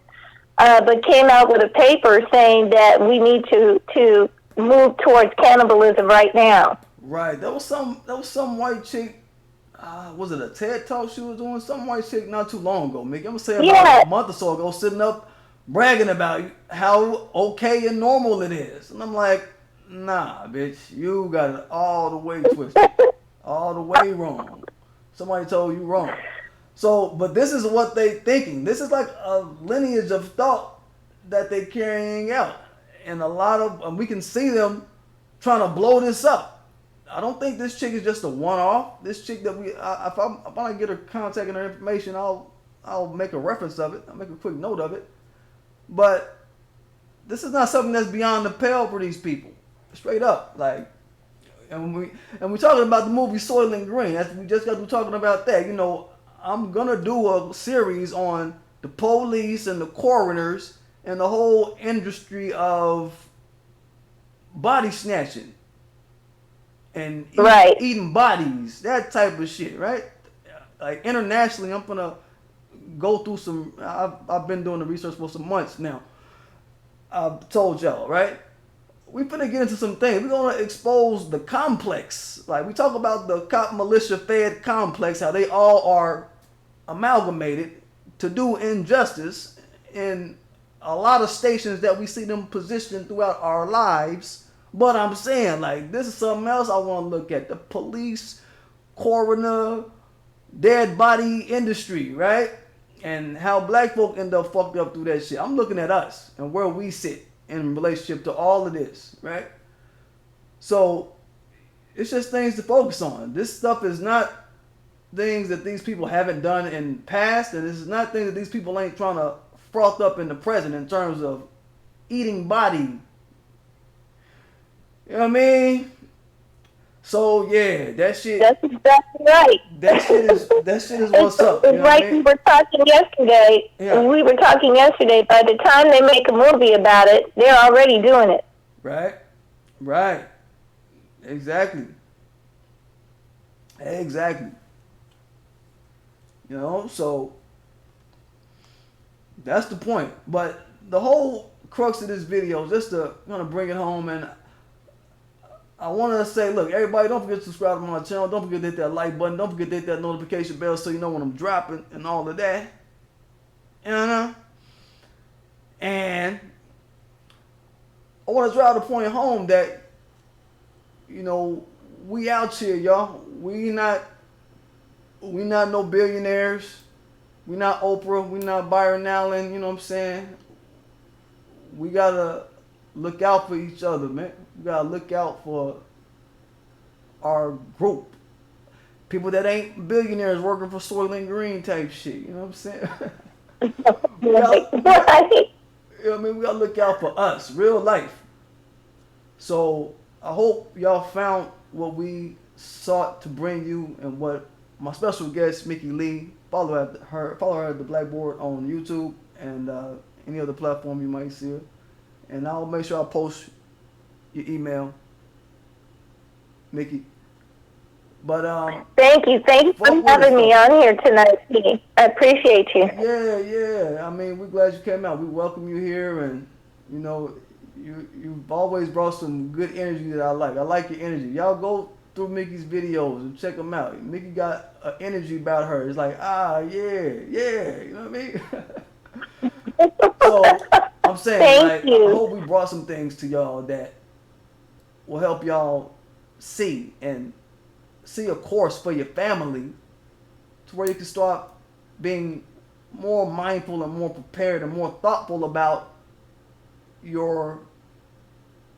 but came out with a paper saying that we need to move towards cannibalism right now. Right. There was some white chick. Was it a TED Talk she was doing? Some white chick not too long ago, Mickey. I'm gonna say about a month or so ago, sitting up bragging about how okay and normal it is, and I'm like, nah, bitch, you got it all the way twisted, all the way wrong. Somebody told you wrong. So, but this is what they thinking. This is like a lineage of thought that they carrying out. And a lot of, we can see them trying to blow this up. I don't think this chick is just a one-off. This chick that if I get her contact and her information, I'll make a reference of it. I'll make a quick note of it. But this is not something that's beyond the pale for these people. Straight up, like, and we're talking about the movie Soylent Green. We just got to be talking about that. I'm gonna do a series on the police and the coroners and the whole industry of body snatching and eating bodies, that type of shit, right? Like internationally, I'm gonna go through some. I've been doing the research for some months now. I've told y'all, right? We finna get into some things. We're gonna expose the complex. Like we talk about the cop militia fed complex, how they all are amalgamated to do injustice in a lot of stations that we see them positioned throughout our lives, But I'm saying, like, this is something else I want to look at. The police, coroner, dead body industry, right? And how black folk end up fucked up through that shit. I'm looking at us and where we sit in relationship to all of this, right? So it's just things to focus on. This stuff is not things that these people haven't done in past, and this is not things that these people ain't trying to froth up in the present in terms of eating body. You know what I mean? So yeah, that shit. That's exactly right. That shit is what's up. It's like we were talking yesterday. Yeah. We were talking yesterday. By the time they make a movie about it, they're already doing it. Right. Exactly. You know, so that's the point. But the whole crux of this video, just to kind of bring it home, and I want to say, look, everybody, don't forget to subscribe to my channel. Don't forget to hit that like button. Don't forget to hit that notification bell so you know when I'm dropping and all of that. You know? And I want to drive the point home that, you know, we out here, y'all. We not no billionaires. We not Oprah. We not Byron Allen. You know what I'm saying? We gotta look out for each other, man. We gotta look out for our group. People that ain't billionaires working for Soylent Green type shit. You know what I'm saying? You know what I mean? We gotta look out for us, real life. So I hope y'all found what we sought to bring you, and what my special guest Mickee Lee. Follow her at the Blackboard on YouTube and any other platform you might see her. And I'll make sure I post your email, Mickee. But thank you for having me on here tonight, Mickee. I appreciate you. Yeah. I mean, we're glad you came out. We welcome you here, and you know, you've always brought some good energy that I like. I like your energy. Y'all go through Mickee's videos and check them out. Mickee got an energy about her. It's like, yeah, you know what I mean? So I'm saying, like, I hope we brought some things to y'all that will help y'all see a course for your family, to where you can start being more mindful and more prepared and more thoughtful about your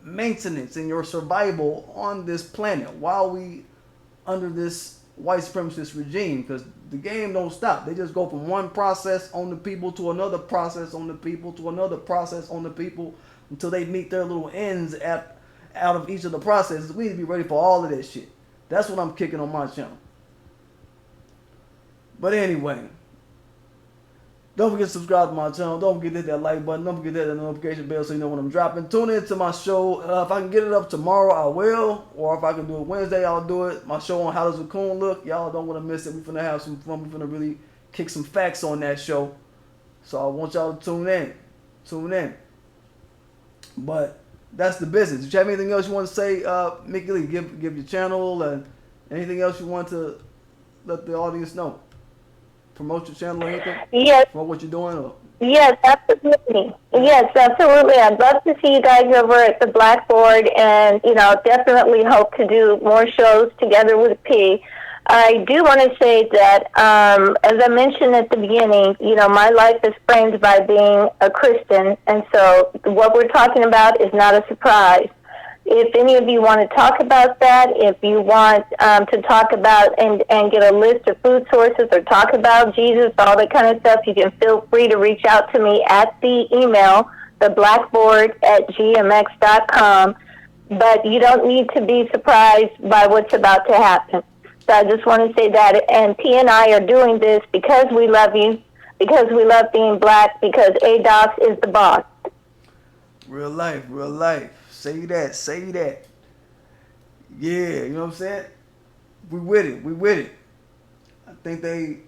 maintenance and your survival on this planet while we under this white supremacist regime, because the game don't stop. They just go from one process on the people to another process on the people to another process on the people until they meet their little ends out of each of the processes. We need to be ready for all of that shit. That's what I'm kicking on my channel. But anyway, don't forget to subscribe to my channel. Don't forget to hit that like button. Don't forget to hit that notification bell so you know when I'm dropping. Tune in to my show. If I can get it up tomorrow, I will. Or if I can do it Wednesday, I'll do it. My show on How Does a Coon Look. Y'all don't want to miss it. We're finna have some fun. We're finna really kick some facts on that show. So I want y'all to tune in. But that's the business. Do you have anything else you want to say, Mickee Lee? Give your channel and anything else you want to let the audience know? Promote your channel or anything? Yes. Promote what you're doing? Or? Yes, absolutely. Yes, absolutely. I'd love to see you guys over at the Blackboard, and, you know, definitely hope to do more shows together with P. I do want to say that, as I mentioned at the beginning, you know, my life is framed by being a Christian, and so what we're talking about is not a surprise. If any of you want to talk about that, if you want to talk about and get a list of food sources or talk about Jesus, all that kind of stuff, you can feel free to reach out to me at the email, theblackboard@gmx.com. But you don't need to be surprised by what's about to happen. So I just want to say that. And P and I are doing this because we love you, because we love being black, because ADOS is the boss. Real life. Say that. Yeah, you know what I'm saying? We with it. I think they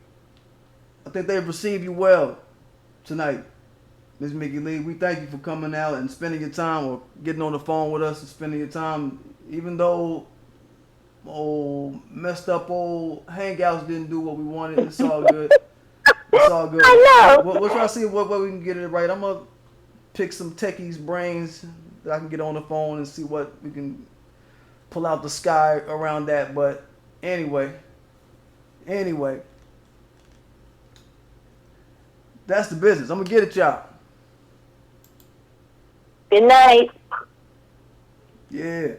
receive you well tonight, Ms. Mickee Lee. We thank you for coming out and spending your time, or getting on the phone with us and spending your time, even though messed up Hangouts didn't do what we wanted. It's all good. I know. We'll try to see what we can get it right. I'm gonna pick some techies' brains, that I can get on the phone and see what we can pull out the sky around that. But anyway, that's the business. I'm gonna get it, y'all. Good night. Yeah.